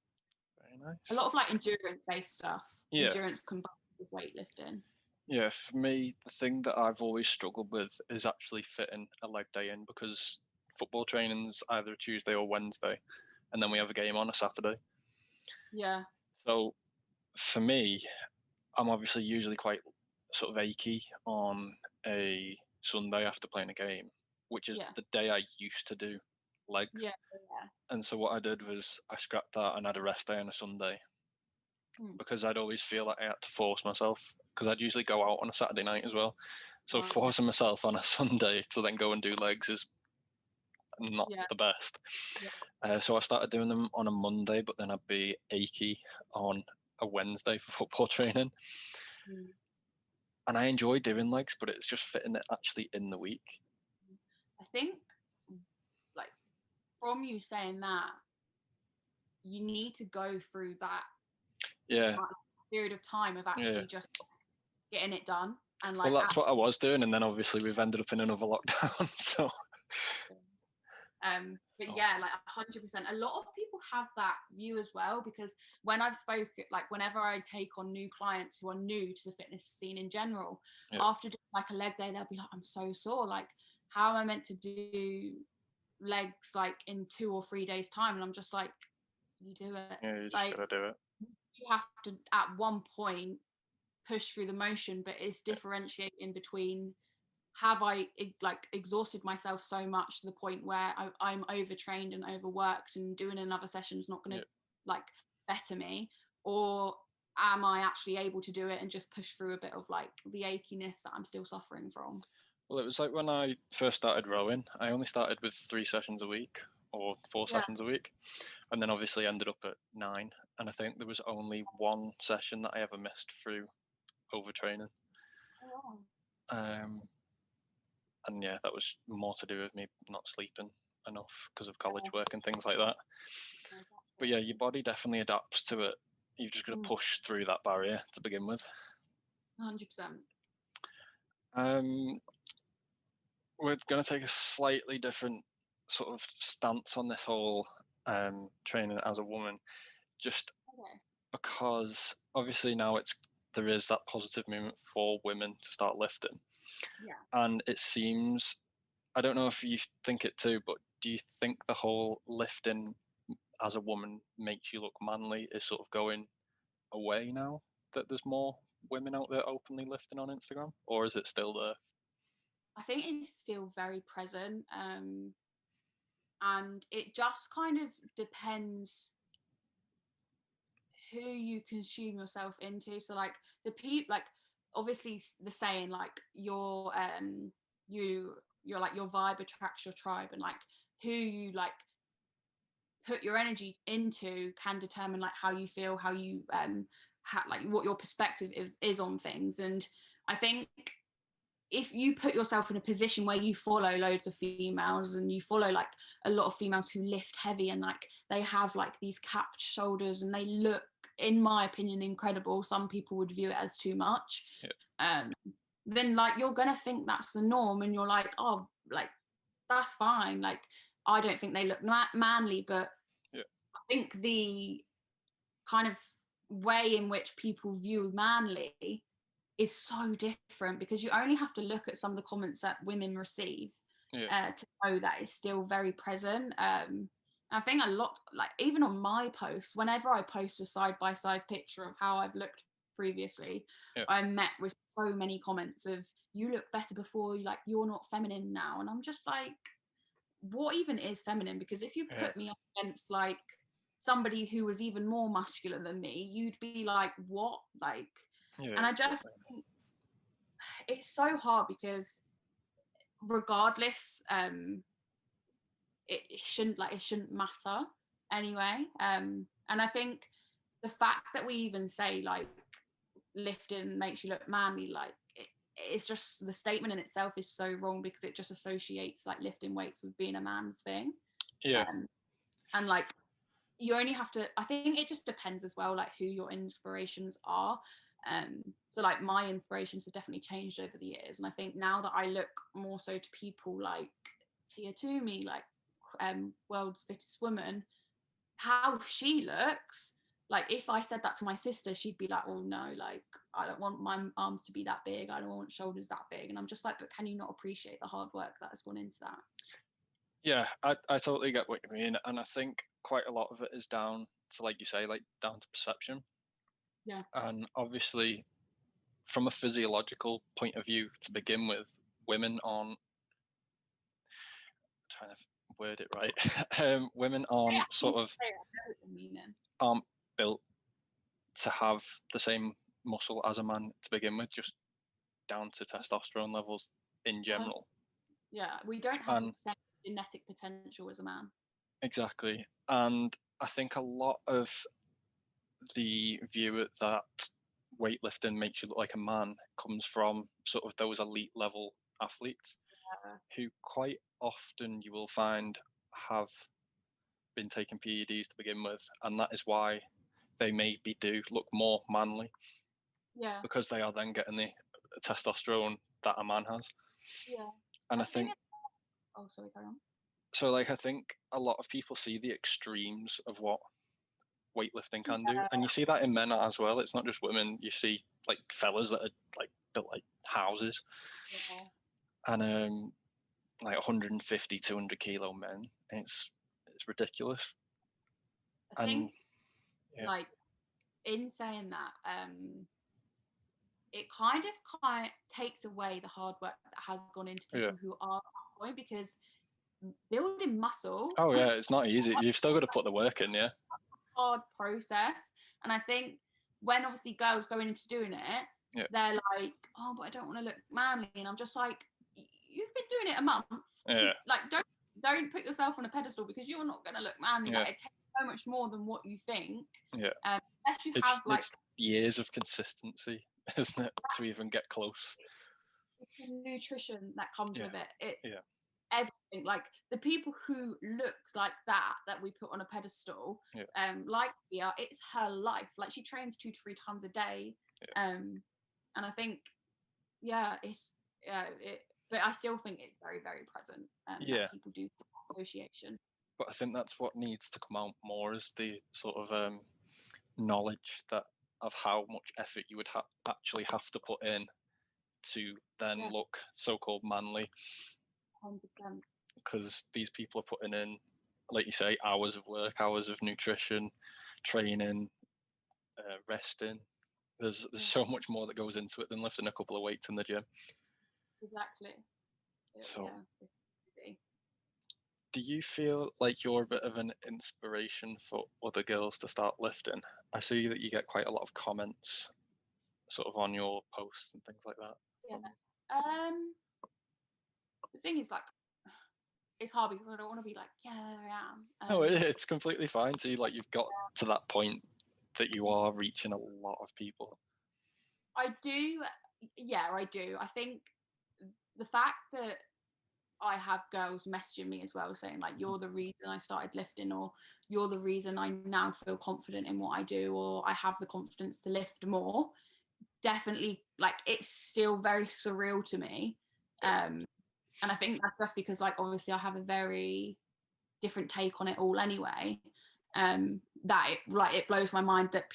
Very nice. A lot of like endurance based stuff. Endurance combined with weightlifting. Yeah, for me, the thing that I've always struggled with is actually fitting a leg day in, because football training's either Tuesday or Wednesday, and then we have a game on a Saturday. Yeah. So for me, I'm obviously usually quite sort of achy on a Sunday after playing a game, which is the day I used to do legs. Yeah. And so what I did was I scrapped that and had a rest day on a Sunday, because I'd always feel like I had to force myself, because I'd usually go out on a Saturday night as well. So forcing myself on a Sunday to then go and do legs is not the best. So I started doing them on a Monday, but then I'd be achy on a Wednesday for football training. And I enjoy doing legs, but it's just fitting it actually in the week. I think, like, from you saying that, you need to go through that period of time of actually just getting it done. And like, well, that's what I was doing, and then obviously we've ended up in another lockdown. So but yeah, like 100%. A lot of people have that view as well, because when I've spoken, like whenever I take on new clients who are new to the fitness scene in general, after doing like a leg day, they'll be like, I'm so sore. Like, how am I meant to do legs like in 2 or 3 days time? And I'm just like, you do it. Yeah, you just like, gotta do it. You have to at one point push through the motion, but it's differentiating between, have I like exhausted myself so much to the point where I'm overtrained and overworked, and doing another session is not going to like better me, or am I actually able to do it and just push through a bit of like the achiness that I'm still suffering from? Well, it was like when I first started rowing, I only started with 3 sessions a week or 4 sessions a week, and then obviously ended up at 9. And I think there was only 1 session that I ever missed through overtraining. And yeah, that was more to do with me not sleeping enough because of college work and things like that. But yeah, your body definitely adapts to it. You've just got to push through that barrier to begin with. 100%. We're going to take a slightly different sort of stance on this whole training as a woman, just because obviously now there is that positive movement for women to start lifting. And it seems, I don't know if you think it too, but do you think the whole lifting as a woman makes you look manly is sort of going away now that there's more women out there openly lifting on Instagram, or is it still there? I think it's still very present, and it just kind of depends who you consume yourself into. So like the people, like obviously the saying like you're like your vibe attracts your tribe, and like who you like put your energy into can determine like how you feel, how you like what your perspective is on things. And I think if you put yourself in a position where you follow loads of females and you follow like a lot of females who lift heavy and like they have like these capped shoulders and they look, in my opinion, incredible. Some people would view it as too much. Then like you're gonna think that's the norm, and you're like, oh, like that's fine. Like I don't think they look manly, but I think the kind of way in which people view manly is so different, because you only have to look at some of the comments that women receive to know that it's still very present. I think a lot, like even on my posts, whenever I post a side-by-side picture of how I've looked previously, I'm met with so many comments of, you look better before, like you're not feminine now. And I'm just like, what even is feminine? Because if you put me up against like somebody who was even more muscular than me, you'd be like, what? Like, and I just think it's so hard, because regardless, it shouldn't matter anyway. And I think the fact that we even say like lifting makes you look manly, like it's just, the statement in itself is so wrong, because it just associates like lifting weights with being a man's thing. Yeah. And like you only have to, I think it just depends as well, like who your inspirations are. So like my inspirations have definitely changed over the years, and I think now that I look more so to people like Tia Toomey, like world's fittest woman, how she looks, like if I said that to my sister, she'd be like, oh no, like I don't want my arms to be that big, I don't want shoulders that big. And I'm just like, but can you not appreciate the hard work that has gone into that? Yeah, I totally get what you mean, and I think quite a lot of it is down to, like you say, like down to perception. Yeah. And obviously, from a physiological point of view, to begin with, women aren't, I'm trying to word it right. Women aren't aren't built to have the same muscle as a man to begin with, just down to testosterone levels in general. Yeah, we don't have the same genetic potential as a man. Exactly. And I think a lot of the view that weightlifting makes you look like a man comes from sort of those elite level athletes who quite often you will find have been taking PEDs to begin with, and that is why they maybe do look more manly. Yeah. Because they are then getting the testosterone that a man has. Yeah. And I think oh, sorry, carry on. So like I think a lot of people see the extremes of what weightlifting can do, and you see that in men as well. It's not just women. You see like fellas that are like built like houses, and like 150, 200 kilo men. It's ridiculous. I think like in saying that, it kind of takes away the hard work that has gone into people who are going, because building muscle. Oh yeah, it's not easy. You've still got to put the work in, yeah. Hard process, and I think when obviously girls going into doing it, they're like, oh, but I don't want to look manly, and I'm just like, you've been doing it a month. Yeah. Like don't put yourself on a pedestal, because you're not going to look manly. Like it takes so much more than what you think. Yeah. Unless you have like it's years of consistency, isn't it, to even get close. Nutrition that comes with it. It's everything. Like the people who look like that we put on a pedestal, like it's her life. Like she trains 2 to 3 times a day, and I think but I still think it's very, very present. That people do association. But I think that's what needs to come out more, is the sort of knowledge that of how much effort you would actually have to put in to then look so-called manly. 100%. Because these people are putting in, like you say, hours of work, hours of nutrition, training, resting. There's so much more that goes into it than lifting a couple of weights in the gym. Exactly. So, it's easy. Do you feel like you're a bit of an inspiration for other girls to start lifting? I see that you get quite a lot of comments sort of on your posts and things like that. Yeah. The thing is, like, it's hard because I don't want to be like, yeah, I am. No, it's completely fine. See, like you've got to that point that you are reaching a lot of people. I do. Yeah, I do. I think the fact that I have girls messaging me as well saying like, you're the reason I started lifting, or you're the reason I now feel confident in what I do, or I have the confidence to lift more. Definitely, like, it's still very surreal to me. And I think that's just because, like, obviously I have a very different take on it all anyway. That it blows my mind that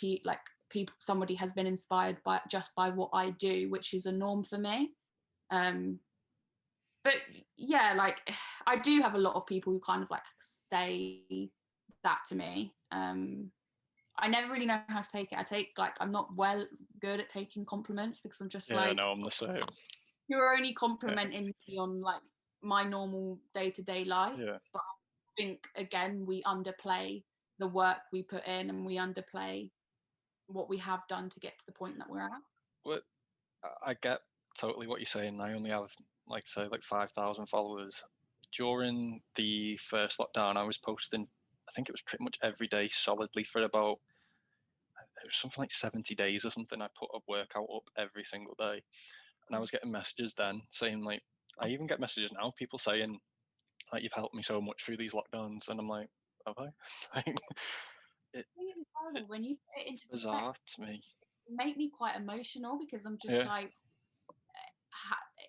somebody has been inspired by what I do, which is a norm for me. But yeah, like, I do have a lot of people who kind of like say that to me. I never really know how to take it. I'm not good at taking compliments, because I'm just like, no, I'm the same. You're only complimenting me on like my normal day-to-day life. But I think again we underplay the work we put in, and we underplay what we have done to get to the point that we're at. Well, I get totally what you're saying. I only have, like, say, like 5,000 followers during the first lockdown, I was posting, I think it was pretty much every day solidly for about, it was something like 70 days or something. I put a workout up every single day. And I was getting messages then saying, like, I even get messages now, people saying, like, you've helped me so much through these lockdowns. And I'm like, have I? Like, when you put it into bizarre perspective, to me. it make me quite emotional, because I'm just Yeah. like,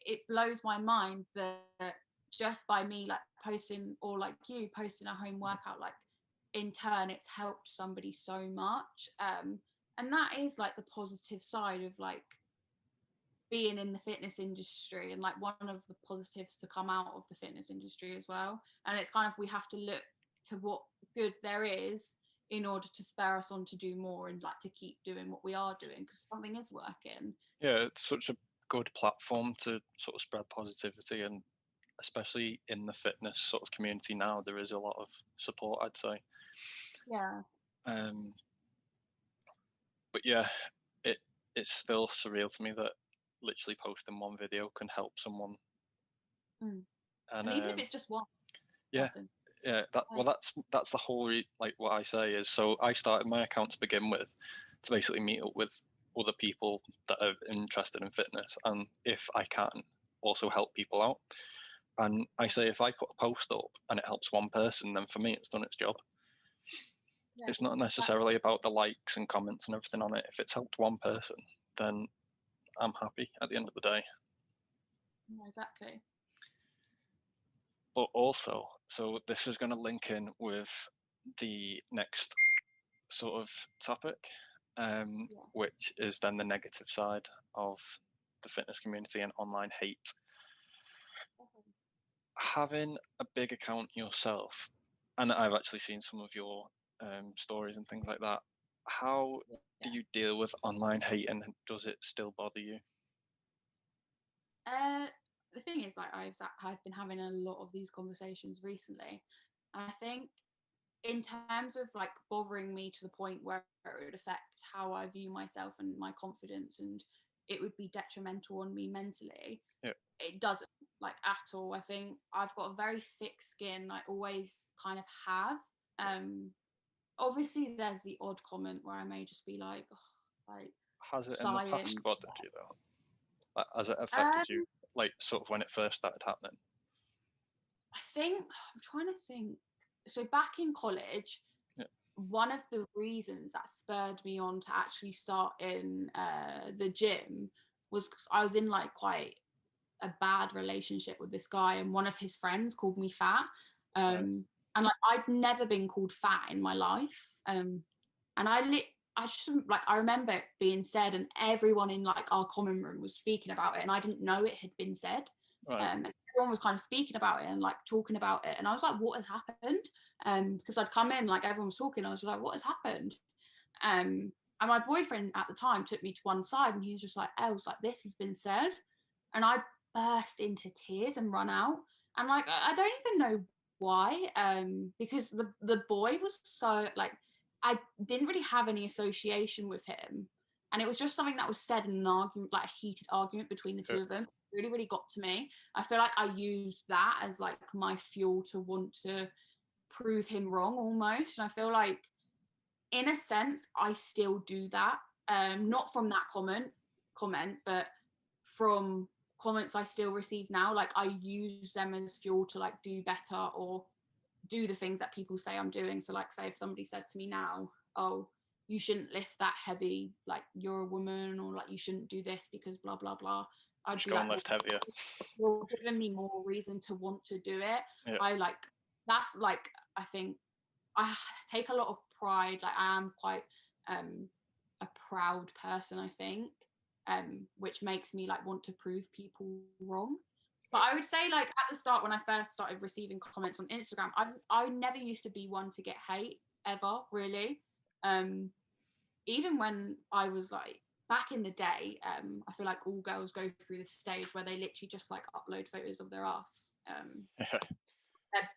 it blows my mind that just by me like posting, or like you posting a home workout, like in turn it's helped somebody so much, and that is like the positive side of like being in the fitness industry, and like one of the positives to come out of the fitness industry as well. And it's kind of, we have to look to what good there is in order to spur us on to do more, and like to keep doing what we are doing, because something is working. Yeah, it's such a good platform to sort of spread positivity, and especially in the fitness sort of community now, there is a lot of support, I'd say. Yeah. But yeah, it's still surreal to me that literally posting one video can help someone. And even if it's just one person. Yeah, that's the whole like what I say is, so I started my account to begin with to basically meet up with other people that are interested in fitness, and if I can also help people out. And I say, if I put a post up and it helps one person, then for me it's done its job. Yeah, it's not necessarily about the likes and comments and everything on it. If it's helped one person, then I'm happy at the end of the day. Exactly. But also, so this is going to link in with the next sort of topic, which is then the negative side of the fitness community and online hate. Having a big account yourself, and I've actually seen some of your stories and things like that. How do you deal with online hate, and does it still bother you? The thing is, like, I've been having a lot of these conversations recently, and I think in terms of like bothering me to the point where it would affect how I view myself and my confidence, and it would be detrimental on me mentally, it doesn't, like, at all. I think I've got a very thick skin. I always kind of have. Obviously there's the odd comment where I may just be like, oh, like, has it in the past bothered you though? Like, has it affected you, like, sort of when it first started happening? I think, I'm trying to think. So back in college, one of the reasons that spurred me on to actually start in the gym was because I was in like quite a bad relationship with this guy, and one of his friends called me fat. And like, I'd never been called fat in my life. And I just, like, I remember it being said, and everyone in like our common room was speaking about it, and I didn't know it had been said. And everyone was kind of speaking about it and like talking about it, and I was like, what has happened? Because I'd come in, like, everyone was talking, I was like, what has happened? And my boyfriend at the time took me to one side, and he was just like, Els, like, this has been said. And I burst into tears and run out, and like, I don't even know why, because the boy was so, like, I didn't really have any association with him, and it was just something that was said in an argument, like a heated argument between the two of them. It really, really got to me. I feel like I used that as like my fuel to want to prove him wrong almost, and I feel like in a sense I still do that, not from that comment, but from comments I still receive now. Like, I use them as fuel to like do better or do the things that people say I'm doing. So like, say if somebody said to me now, oh, you shouldn't lift that heavy, like, you're a woman, or like, you shouldn't do this because blah blah blah, I'd just be like, lift heavier. You're giving me more reason to want to do it. I like, that's like, I think I take a lot of pride. Like, I am quite a proud person, I think, which makes me like want to prove people wrong. But I would say, like, at the start, when I first started receiving comments on Instagram, I never used to be one to get hate ever, really. Even when I was like back in the day, I feel like all girls go through this stage where they literally just like upload photos of their ass.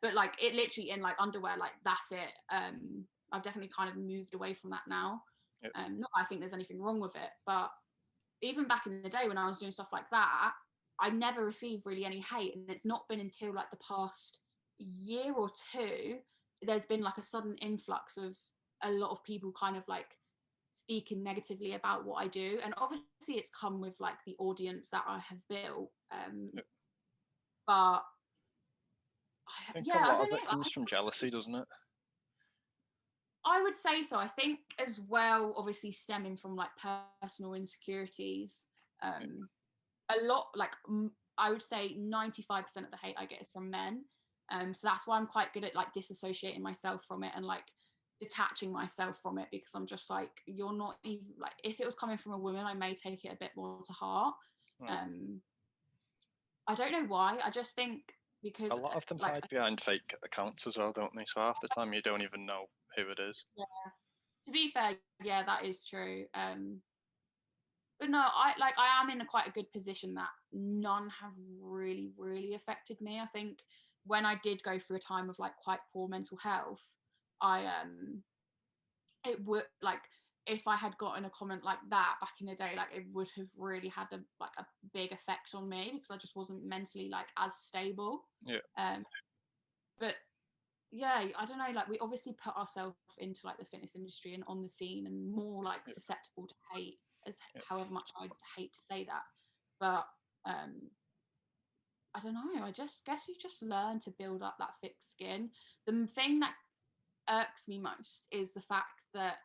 But like, it literally in like underwear, like, that's it. I've definitely kind of moved away from that now. Not that I think there's anything wrong with it, but even back in the day when I was doing stuff like that, I never received really any hate, and it's not been until like the past year or two there's been like a sudden influx of a lot of people kind of like speaking negatively about what I do, and obviously it's come with like the audience that I have built, but I think a lot of it comes from jealousy, doesn't it? I would say so. I think as well, obviously stemming from like personal insecurities, a lot, like I would say 95% of the hate I get is from men. So that's why I'm quite good at like disassociating myself from it and like detaching myself from it, because I'm just like, you're not even like, if it was coming from a woman, I may take it a bit more to heart. I don't know why. I just think because a lot of them like, hide behind fake accounts as well, don't they? So half the time you don't even know who it is. Yeah. To be fair, yeah, that is true. But no, I am in quite a good position that none have really, really affected me. I think when I did go through a time of like quite poor mental health, it would like, if I had gotten a comment like that back in the day, like it would have really had a big effect on me, because I just wasn't mentally like as stable. But yeah, I don't know, like we obviously put ourselves into like the fitness industry and on the scene and more like susceptible to hate, as however much I hate to say that, but I don't know, I just guess you just learn to build up that thick skin. The thing that irks me most is the fact that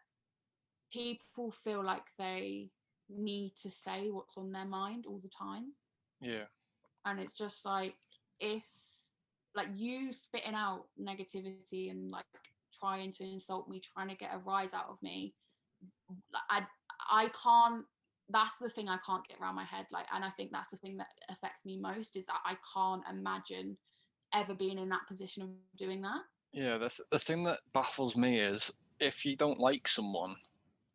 people feel like they need to say what's on their mind all the time. And it's just like, if like you spitting out negativity and like trying to insult me, trying to get a rise out of me, I can't, that's the thing I can't get around my head. Like, and I think that's the thing that affects me most, is that I can't imagine ever being in that position of doing that. Yeah, the thing that baffles me is, if you don't like someone,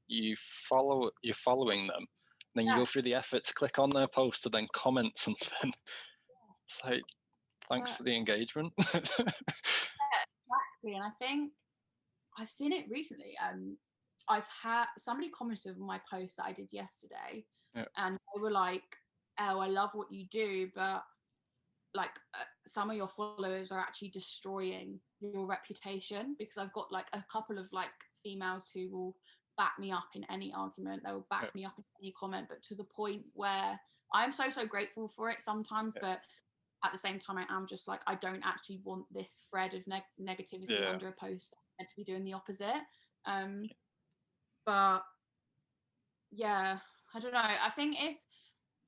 you're following them, then you go through the effort to click on their post to then comment something. It's like, thanks for the engagement. Exactly. And I think I've seen it recently. I've had somebody commented on my post that I did yesterday, and they were like, "Oh, I love what you do, but like some of your followers are actually destroying your reputation," because I've got like a couple of like females who will back me up in any argument. They will back me up in any comment, but to the point where I'm so grateful for it sometimes, but at the same time I am just like, I don't actually want this thread of negativity under a post. I'm meant to be doing the opposite. But yeah, I don't know. I think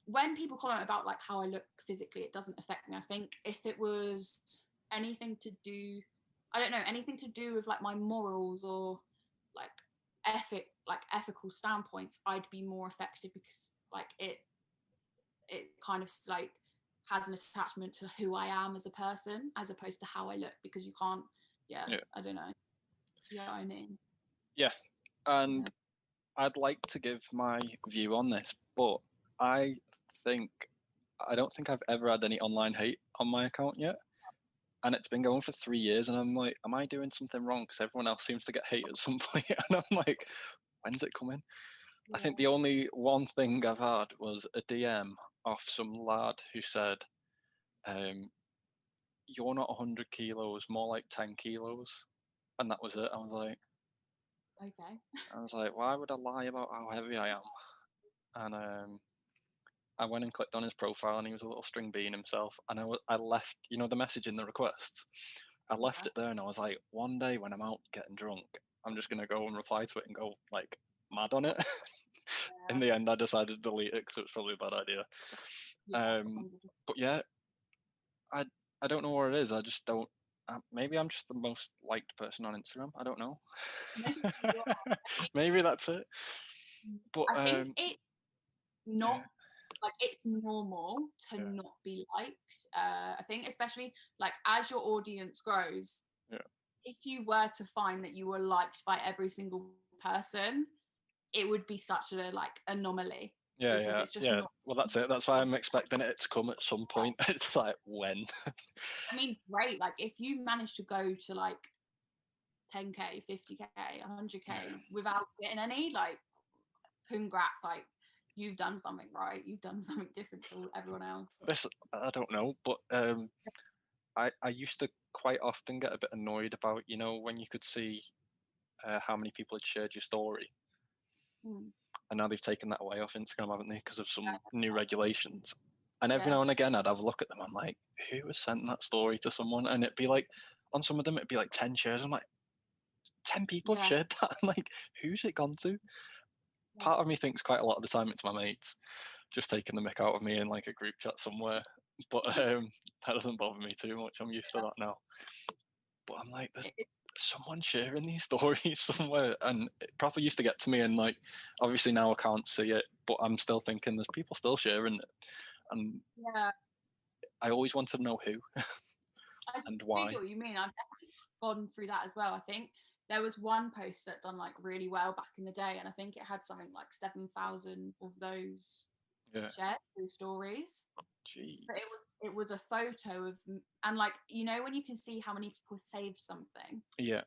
when people comment about like how I look physically, it doesn't affect me. I think if it was anything to do, I don't know, anything to do with like my morals or like ethical standpoints, I'd be more affected, because like it kind of like has an attachment to who I am as a person as opposed to how I look, because you can't, I don't know. Yeah, I mean. Yeah, and I'd like to give my view on this, but I don't think I've ever had any online hate on my account yet. And it's been going for 3 years, and I'm like, am I doing something wrong? Because everyone else seems to get hate at some point. And I'm like, when's it coming? I think the only one thing I've had was a DM off some lad who said, you're not 100 kilos, more like 10 kilos. And that was it. I was like, okay. I was like, why would I lie about how heavy I am? And I went and clicked on his profile, and he was a little string bean himself. And I left, the message in the requests. I left it there, and I was like, one day when I'm out getting drunk, I'm just gonna go and reply to it and go like mad on it. In the end, I decided to delete it because it was probably a bad idea. But yeah, I don't know what it is. I just don't. Maybe I'm just the most liked person on Instagram. I don't know. Maybe that's it. But I think it's not like, it's normal to not be liked. I think especially like as your audience grows, if you were to find that you were liked by every single person, it would be such a like anomaly. It's just well, that's it. That's why I'm expecting it to come at some point. It's like, when? I mean, great. Like if you manage to go to like 10k, 50k, 100k without getting any, like, congrats. Like you've done something right. You've done something different to everyone else. This, I don't know, but I used to quite often get a bit annoyed about, when you could see how many people had shared your story. And now they've taken that away off Instagram, haven't they, because of some new regulations. And every now and again, I'd have a look at them. I'm like, who has sent that story to someone? And it'd be like, on some of them, it'd be like 10 shares. I'm like, 10 people have shared that. I'm like, who's it gone to? Part of me thinks quite a lot of the time it's my mates just taking the mick out of me in like a group chat somewhere. But that doesn't bother me too much. I'm used to that now. But I'm like, there's someone sharing these stories somewhere, and it probably used to get to me, and like, obviously now I can't see it, but I'm still thinking there's people still sharing it, and I always wanted to know who and why. I see what you mean. I've definitely gone through that as well. I think there was one post that done like really well back in the day, and I think it had something like 7,000 of those shared those stories. Jeez. But it was a photo of, and like, when you can see how many people saved something. Yeah.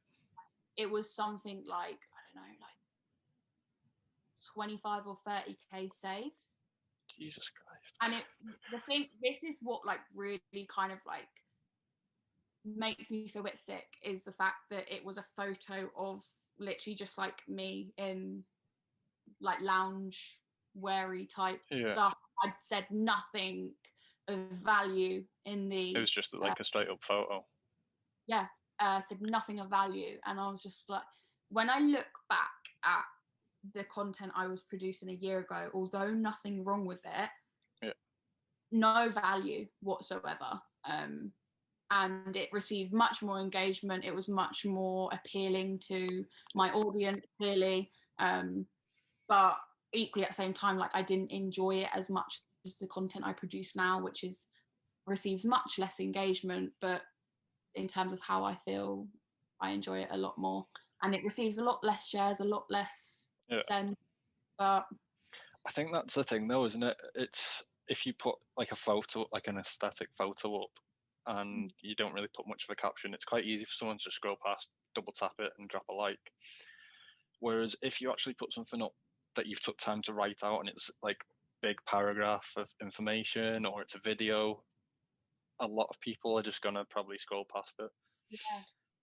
It was something like, I don't know, like 25 or 30k saved. Jesus Christ. And this is what like really kind of like makes me feel a bit sick, is the fact that it was a photo of literally just like me in like lounge weary type stuff. I'd said nothing of value in the. It was just like a straight up photo. Yeah, said nothing of value, and I was just like, when I look back at the content I was producing a year ago, although nothing wrong with it, no value whatsoever. And it received much more engagement. It was much more appealing to my audience, clearly. But equally at the same time, like, I didn't enjoy it as much as the content I produce now, which receives much less engagement. But in terms of how I feel, I enjoy it a lot more. And it receives a lot less shares, a lot less sends. But I think that's the thing though, isn't it? It's if you put like a photo, like an aesthetic photo up, and you don't really put much of a caption, it's quite easy for someone to scroll past, double tap it and drop a like. Whereas if you actually put something up that you've took time to write out, and it's like big paragraph of information, or it's a video, a lot of people are just going to probably scroll past it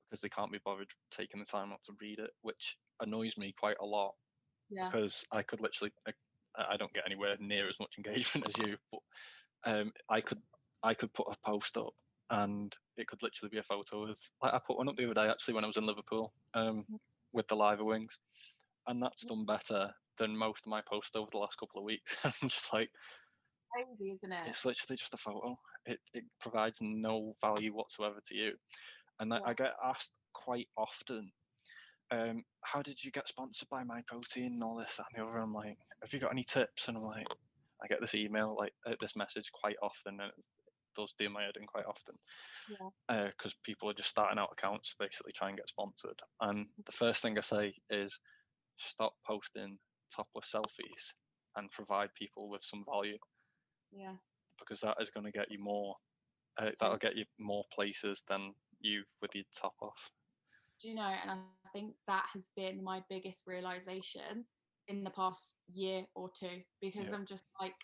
because they can't be bothered taking the time out to read it, which annoys me quite a lot. Because I could literally, I don't get anywhere near as much engagement as you, but I could put a post up and it could literally be a photo of, like, I put one up the other day actually when I was in Liverpool with the Liver Wings, and that's done better than most of my posts over the last couple of weeks. I'm just like, crazy, isn't it? It's literally just a photo. It provides no value whatsoever to you. And I get asked quite often, how did you get sponsored by My Protein and all this, that and the other? I'm like, have you got any tips? And I'm like, I get this email, like this message quite often, and it does do my head in quite often. Because people are just starting out accounts, basically trying to get sponsored. And the first thing I say is, stop posting topless selfies and provide people with some value. Because that is going to get you more. That'll get you more places than you with your top off. Do you know? And I think that has been my biggest realization in the past year or two, because I'm just like,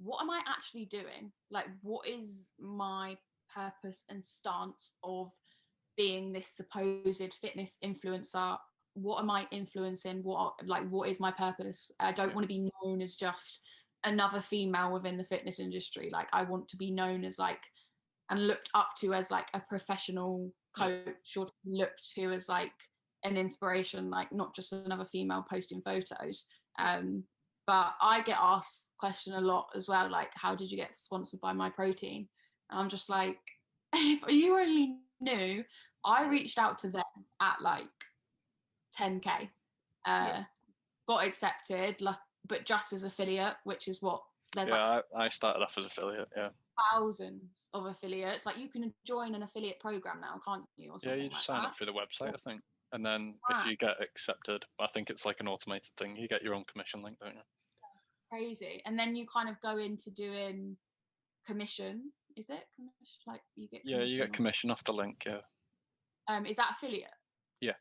what am I actually doing? Like, what is my purpose and stance of being this supposed fitness influencer? What am I influencing? What is my purpose? I don't want to be known as just another female within the fitness industry. Like, I want to be known as like, and looked up to as like a professional coach, or looked to as like an inspiration, like not just another female posting photos. But I get asked question a lot as well, like, how did you get sponsored by My Protein? And I'm just like, if you only knew, I reached out to them at like 10k, got accepted, like, but just as affiliate, which is what there's I started off as affiliate. Thousands of affiliates. Like, you can join an affiliate program now, can't you? Or something you just sign up through the website, I think. And then if you get accepted, I think it's like an automated thing. You get your own commission link, don't you? Crazy. And then you kind of go into doing commission. Is it commission? Like, you get commission? You get commission off the link. Is that affiliate? Yeah.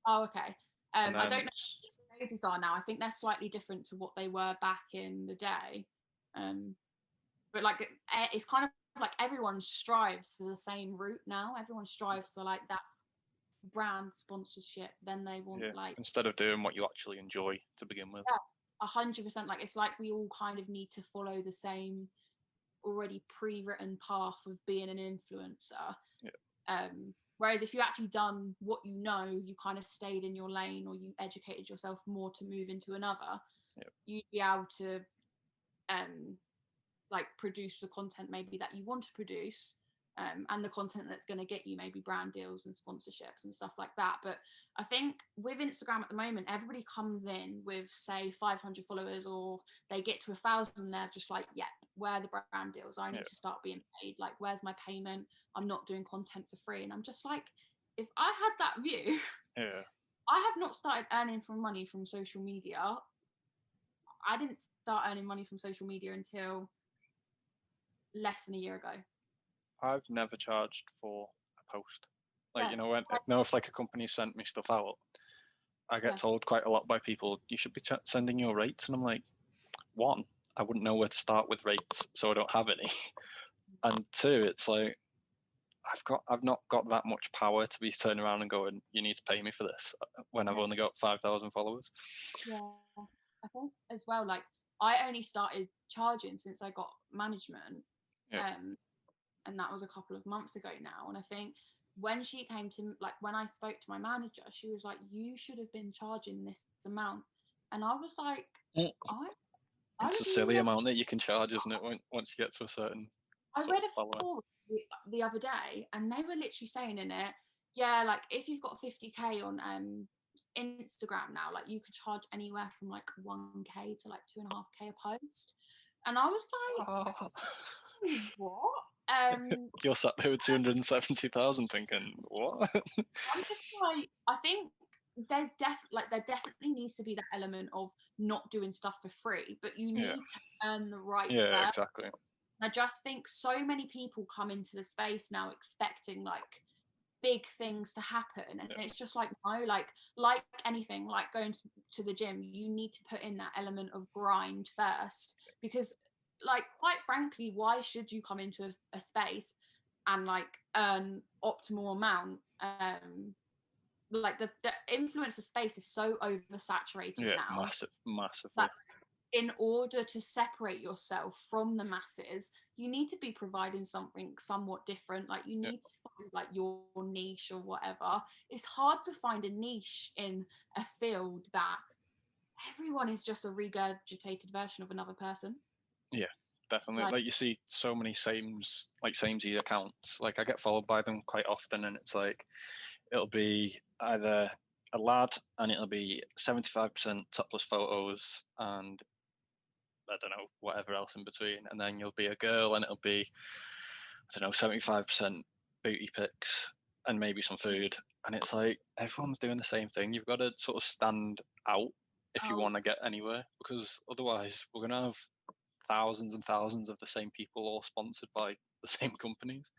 Oh, okay. I don't know. stages are now. I think they're slightly different to what they were back in the day. But like it's kind of like everyone strives for the same route now. Everyone strives for like that brand sponsorship. Then they want like, instead of doing what you actually enjoy to begin with. 100%. Like it's like we all kind of need to follow the same already pre-written path of being an influencer. Whereas if you actually done what you know, you kind of stayed in your lane, or you educated yourself more to move into another, you'd be able to like produce the content maybe that you want to produce, and the content that's going to get you maybe brand deals and sponsorships and stuff like that. But I think with Instagram at the moment, everybody comes in with say 500 followers, or they get to 1,000, they're just like, where are the brand deals? I need to start being paid. Like, where's my payment? I'm not doing content for free. And I'm just like, if I had that view, I have not started earning money from social media. I didn't start earning money from social media until less than a year ago. I've never charged for a post. Like, if like a company sent me stuff out, I get told quite a lot by people, you should be sending your rates. And I'm like, one, I wouldn't know where to start with rates, so I don't have any. And two, it's like, I've not got that much power to be turning around and going, you need to pay me for this, when I've only got 5,000 followers. Yeah, I think as well, like, I only started charging since I got management. And that was a couple of months ago now. And I think when she came to, like, when I spoke to my manager, she was like, you should have been charging this amount. And I was like, it's a silly amount that you can charge, isn't it, once you get to a certain I read a forum the other day, and they were literally saying in it, like, if you've got 50k on Instagram now, like, you could charge anywhere from like 1k to like 2.5k a post. And I was like, what? You're sat there with 270,000 thinking, what? I'm just like, I think there definitely needs to be that element of not doing stuff for free, but you need to earn the right. Exactly. I just think so many people come into the space now expecting like big things to happen, and it's just like, no, like anything, like going to the gym, you need to put in that element of grind first, because like, quite frankly, why should you come into a space and like earn optimal amount? Like the influencer space is so oversaturated now. Massively. That in order to separate yourself from the masses, you need to be providing something somewhat different. Like, you need to find like your niche or whatever. It's hard to find a niche in a field that everyone is just a regurgitated version of another person. Yeah, definitely. Like you see so many samey accounts. Like, I get followed by them quite often, and it's like, it'll be either a lad and it'll be 75% topless photos and I don't know, whatever else in between. And then you'll be a girl and it'll be, I don't know, 75% booty pics and maybe some food. And it's like, everyone's doing the same thing. You've got to sort of stand out if you want to get anywhere, because otherwise we're going to have thousands and thousands of the same people all sponsored by the same companies.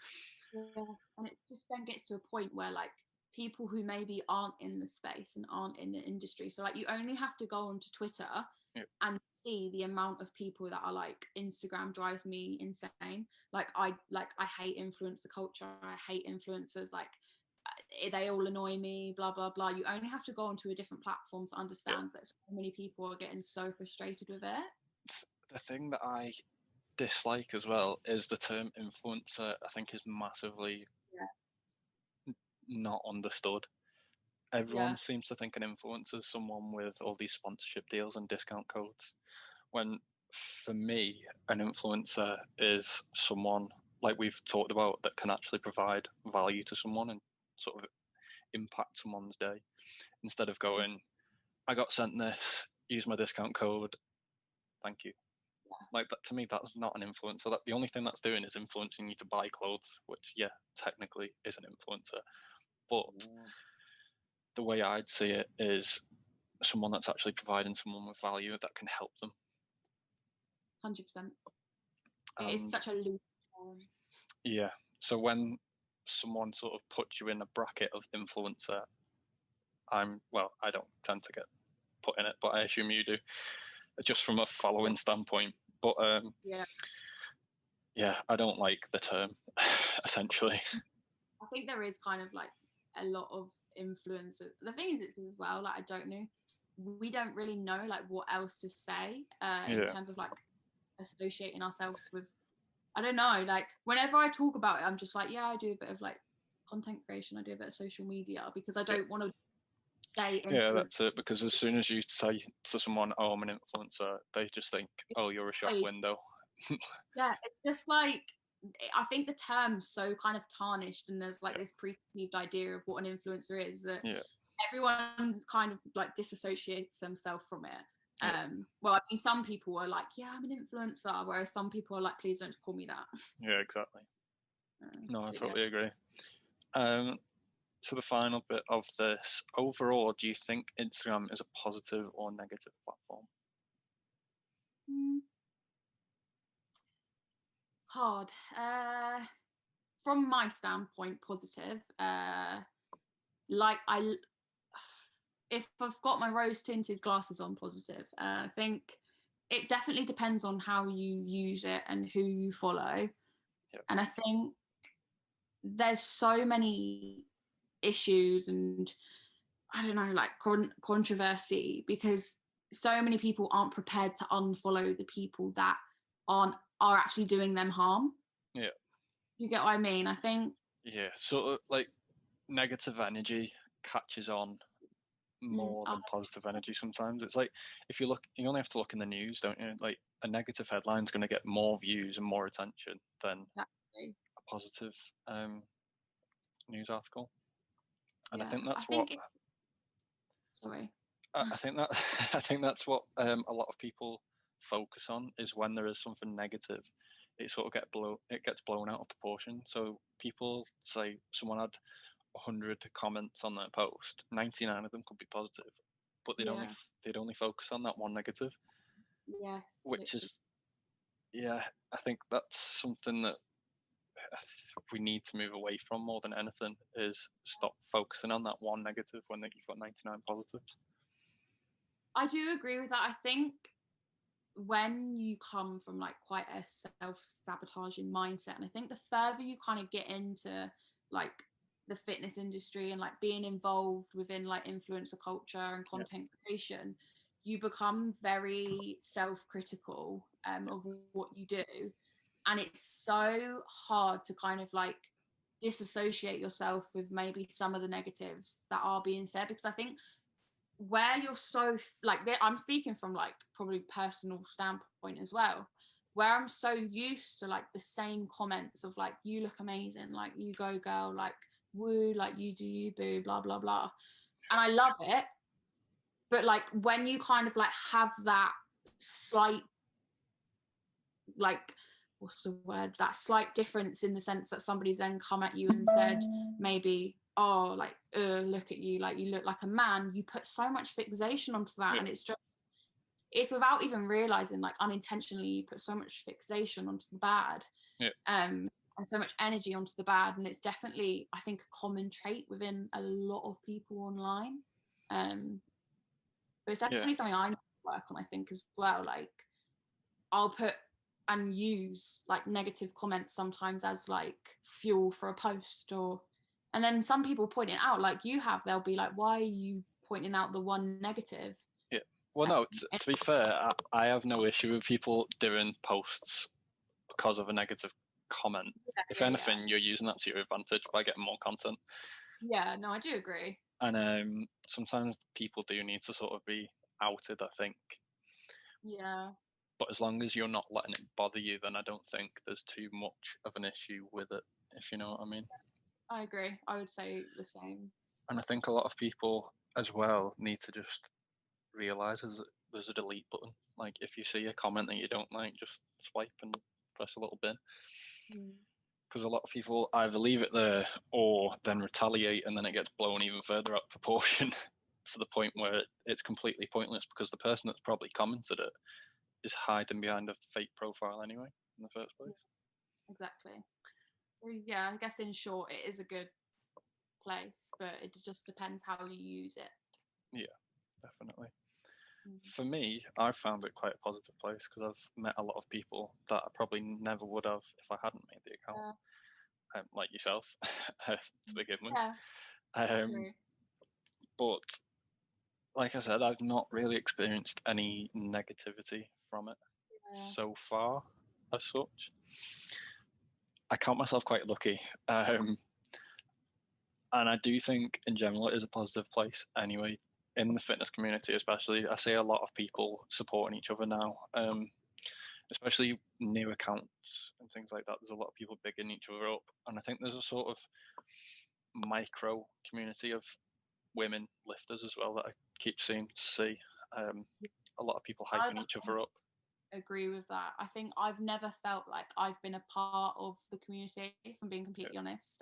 Yeah, and it just then gets to a point where like people who maybe aren't in the space and aren't in the industry, so like you only have to go onto Twitter and see the amount of people that are like, Instagram drives me insane. Like I hate influencer culture. I hate influencers. Like, they all annoy me, blah blah blah. You only have to go onto a different platform to understand that so many people are getting so frustrated with it. The thing that I dislike as well is the term influencer. I think is massively not understood. Everyone seems to think an influencer is someone with all these sponsorship deals and discount codes, when for me an influencer is someone, like we've talked about, that can actually provide value to someone and sort of impact someone's day, instead of going, I got sent this, use my discount code, thank you. Like, that, to me, that's not an influencer. That the only thing that's doing is influencing you to buy clothes, which technically is an influencer, but the way I'd see it is someone that's actually providing someone with value that can help them. 100%. It is such a loose term. Yeah. So when someone sort of puts you in a bracket of influencer, I don't tend to get put in it, but I assume you do, just from a following standpoint. But yeah, I don't like the term, essentially. I think there is kind of like a lot of influencers. The thing is as well, like, I don't know, we don't really know like what else to say in terms of like associating ourselves with, I don't know, like whenever I talk about it, I'm just like, yeah, I do a bit of like content creation, I do a bit of social media, because I don't want to say yeah, that's it, because as soon as you say to someone, oh, I'm an influencer, they just think, oh, you're a shop window. Yeah, it's just like, I think the term's so kind of tarnished, and there's like this preconceived idea of what an influencer is, that everyone's kind of like disassociates themselves from it. Well, I mean, some people are like, yeah, I'm an influencer, whereas some people are like, please don't call me that. Yeah, exactly. No, I totally agree. So the final bit of this, overall, do you think Instagram is a positive or negative platform? Hard. From my standpoint, positive. If I've got my rose tinted glasses on, positive. I think it definitely depends on how you use it and who you follow. And I think there's so many issues and, I don't know, like controversy, because so many people aren't prepared to unfollow the people that are actually doing them harm. Yeah. You get what I mean? I think. Yeah, sort of like negative energy catches on more than positive energy sometimes. It's like, if you look, you only have to look in the news, don't you? Like, a negative headline is going to get more views and more attention than a positive news article. And I think that's I think that's what a lot of people focus on, is when there is something negative, it sort of gets blown out of proportion. So people say someone had 100 comments on their post, 99 of them could be positive, but they'd only focus on that one negative. Yes. Which is, I think that's something that we need to move away from more than anything, is stop focusing on that one negative when you've got 99 positives. I do agree with that. I think when you come from like quite a self-sabotaging mindset, and I think the further you kind of get into like the fitness industry and like being involved within like influencer culture and content creation, you become very self-critical of what you do, and it's so hard to kind of like disassociate yourself with maybe some of the negatives that are being said, because I think where you're so like, I'm speaking from like probably personal standpoint as well, where I'm so used to like the same comments of like, you look amazing, like you go girl, like woo, like you do you boo, blah blah blah, and I love it. But like when you kind of like have that slight, like, what's the word, that slight difference in the sense that somebody's then come at you and said maybe, oh, like, look at you, like you look like a man, you put so much fixation onto that, and it's without even realizing, like unintentionally you put so much fixation onto the bad, and so much energy onto the bad, and it's definitely, I think, a common trait within a lot of people online, but it's definitely something I need to work on, I think, as well. Like, I'll put and use like negative comments sometimes as like fuel for a post, and then some people point it out, like you have, they'll be like, why are you pointing out the one negative? Well, no, to be fair, I have no issue with people doing posts because of a negative comment. If anything, you're using that to your advantage by getting more content. Yeah, no, I do agree. And sometimes people do need to sort of be outed, I think. Yeah. But as long as you're not letting it bother you, then I don't think there's too much of an issue with it, if you know what I mean. I agree. I would say the same. And I think a lot of people as well need to just realise there's a delete button. Like, if you see a comment that you don't like, just swipe and press a little bin. Because a lot of people either leave it there or then retaliate, and then it gets blown even further out of proportion to the point where it's completely pointless, because the person that's probably commented it is hiding behind a fake profile anyway in the first place. Exactly. So yeah, I guess in short, it is a good place, but it just depends how you use it. Yeah, definitely. For me, I've found it quite a positive place because I've met a lot of people that I probably never would have if I hadn't made the account, like yourself, to begin with. True. But like I said, I've not really experienced any negativity from it so far, as such. I count myself quite lucky. And I do think, in general, it is a positive place anyway, in the fitness community especially. I see a lot of people supporting each other now, especially new accounts and things like that. There's a lot of people bigging each other up. And I think there's a sort of micro community of women lifters as well that I keep seeing to see. A lot of people hyping each other up. Agree with that. I think I've never felt like I've been a part of the community, if I'm being completely honest.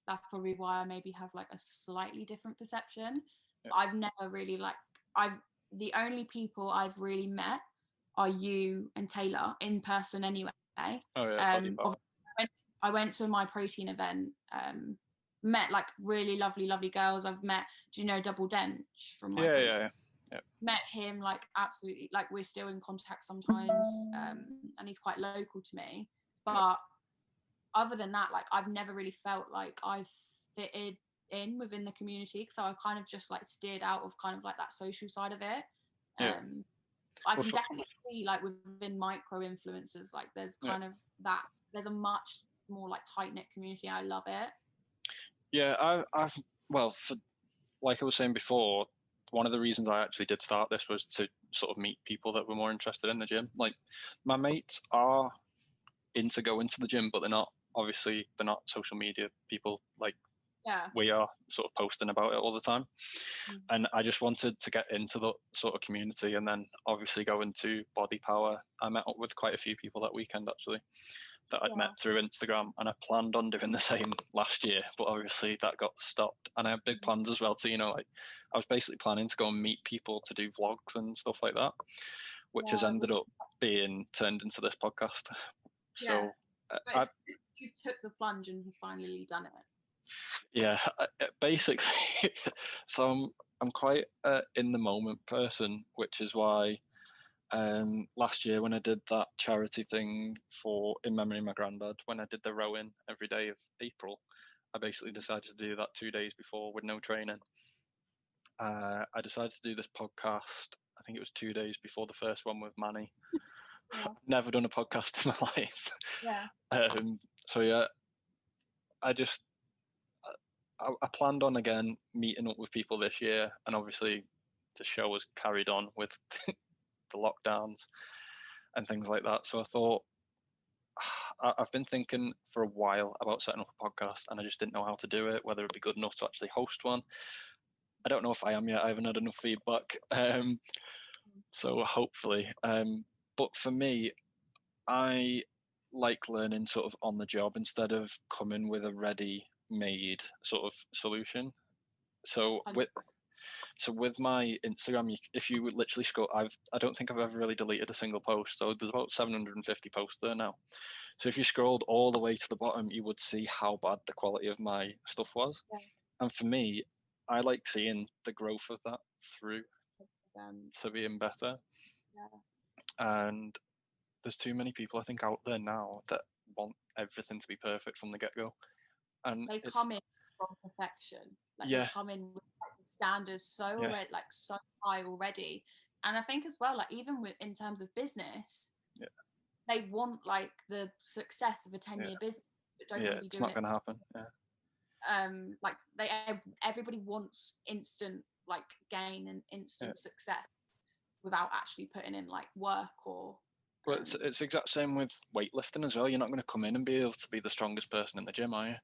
That's probably why I maybe have like a slightly different perception. I've never really the only people I've really met are you and Taylor in person anyway. I went to my protein event, met like really lovely girls. I've met, do you know Double Dench from my protein? Met him, like absolutely, like we're still in contact sometimes, and he's quite local to me. But other than that, like I've never really felt like I've fitted in within the community, so I kind of just like steered out of kind of like that social side of it. I can definitely see like within micro influencers, like there's kind of that, there's a much more like tight-knit community. I love it. Like I was saying before, one of the reasons I actually did start this was to sort of meet people that were more interested in the gym. Like my mates are into going to the gym, but they're not social media people like we are sort of posting about it all the time. And I just wanted to get into the sort of community, and then obviously go into Body Power. I met up with quite a few people that weekend actually that I'd met through Instagram, and I planned on doing the same last year, but obviously that got stopped. And I have big plans as well to, like I was basically planning to go and meet people to do vlogs and stuff like that, which has ended up being turned into this podcast. So you've took the plunge and you've finally done it. Yeah, basically. So I'm quite in the moment person, which is why last year when I did that charity thing in memory of my granddad, when I did the rowing every day of April, I basically decided to do that 2 days before with no training. I decided to do this podcast, I think it was 2 days before the first one with Manny. Never done a podcast in my life. I planned on again meeting up with people this year, and obviously the show was carried on with the lockdowns and things like that. So I thought, I've been thinking for a while about setting up a podcast, and I just didn't know how to do it, whether it'd be good enough to actually host one. I don't know if I am yet. I haven't had enough feedback. So hopefully. But for me, I like learning sort of on the job instead of coming with a ready-made sort of solution. So with my Instagram, if you would literally scroll, I don't think I've ever really deleted a single post. So there's about 750 posts there now. So if you scrolled all the way to the bottom, you would see how bad the quality of my stuff was. And for me, I like seeing the growth of that through to being better. And there's too many people, I think, out there now that want everything to be perfect from the get-go. And they come in from perfection. They come in with like, standards so high already. And I think as well, like even in terms of business, they want like the success of a 10-year business, but don't want to be doing it. It's not going to happen. Like everybody wants instant like gain and instant success without actually putting in like work or. Well, it's the exact same with weightlifting as well. You're not going to come in and be able to be the strongest person in the gym, are you?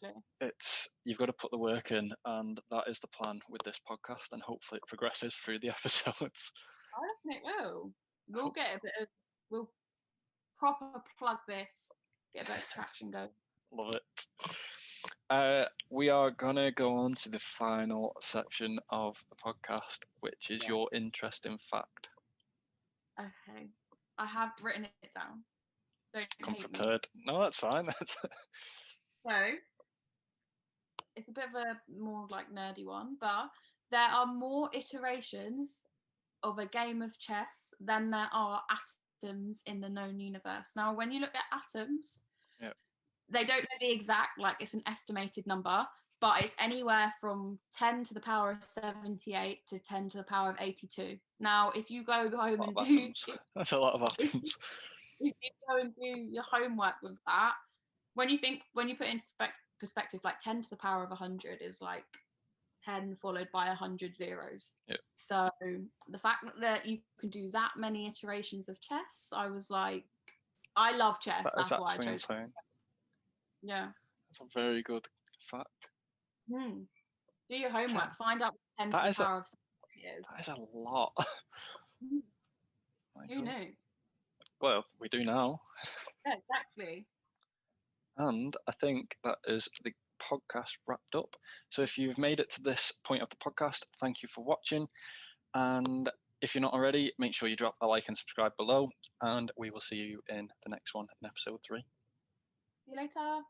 Exactly. You've got to put the work in, and that is the plan with this podcast, and hopefully it progresses through the episodes. I reckon it will. We'll proper plug this, get a bit of traction going. Love it. We are going to go on to the final section of the podcast, which is your interesting fact. Okay. I have written it down. Don't hate prepared. Me. No, that's fine. So, it's a bit of a more like nerdy one, but there are more iterations of a game of chess than there are atoms in the known universe. Now, when you look at atoms, they don't know the exact, like it's an estimated number, but it's anywhere from 10 to the power of 78 to 10 to the power of 82. Now, if you go home and do... That's a lot of atoms. If you go and do your homework with that, when you put it into perspective, like 10 to the power of 100 is like 10 followed by 100 zeros. Yeah. So the fact that you can do that many iterations of chess, I was like, I love chess. That's why I chose it. Yeah. That's a very good fact. Do your homework. Find out what 10 to the power of 70 is. That is a lot. Who knew? Well, we do now. Yeah, exactly. And I think that is the podcast wrapped up. So if you've made it to this point of the podcast, thank you for watching. And if you're not already, make sure you drop a like and subscribe below. And we will see you in the next one in episode 3. See you later.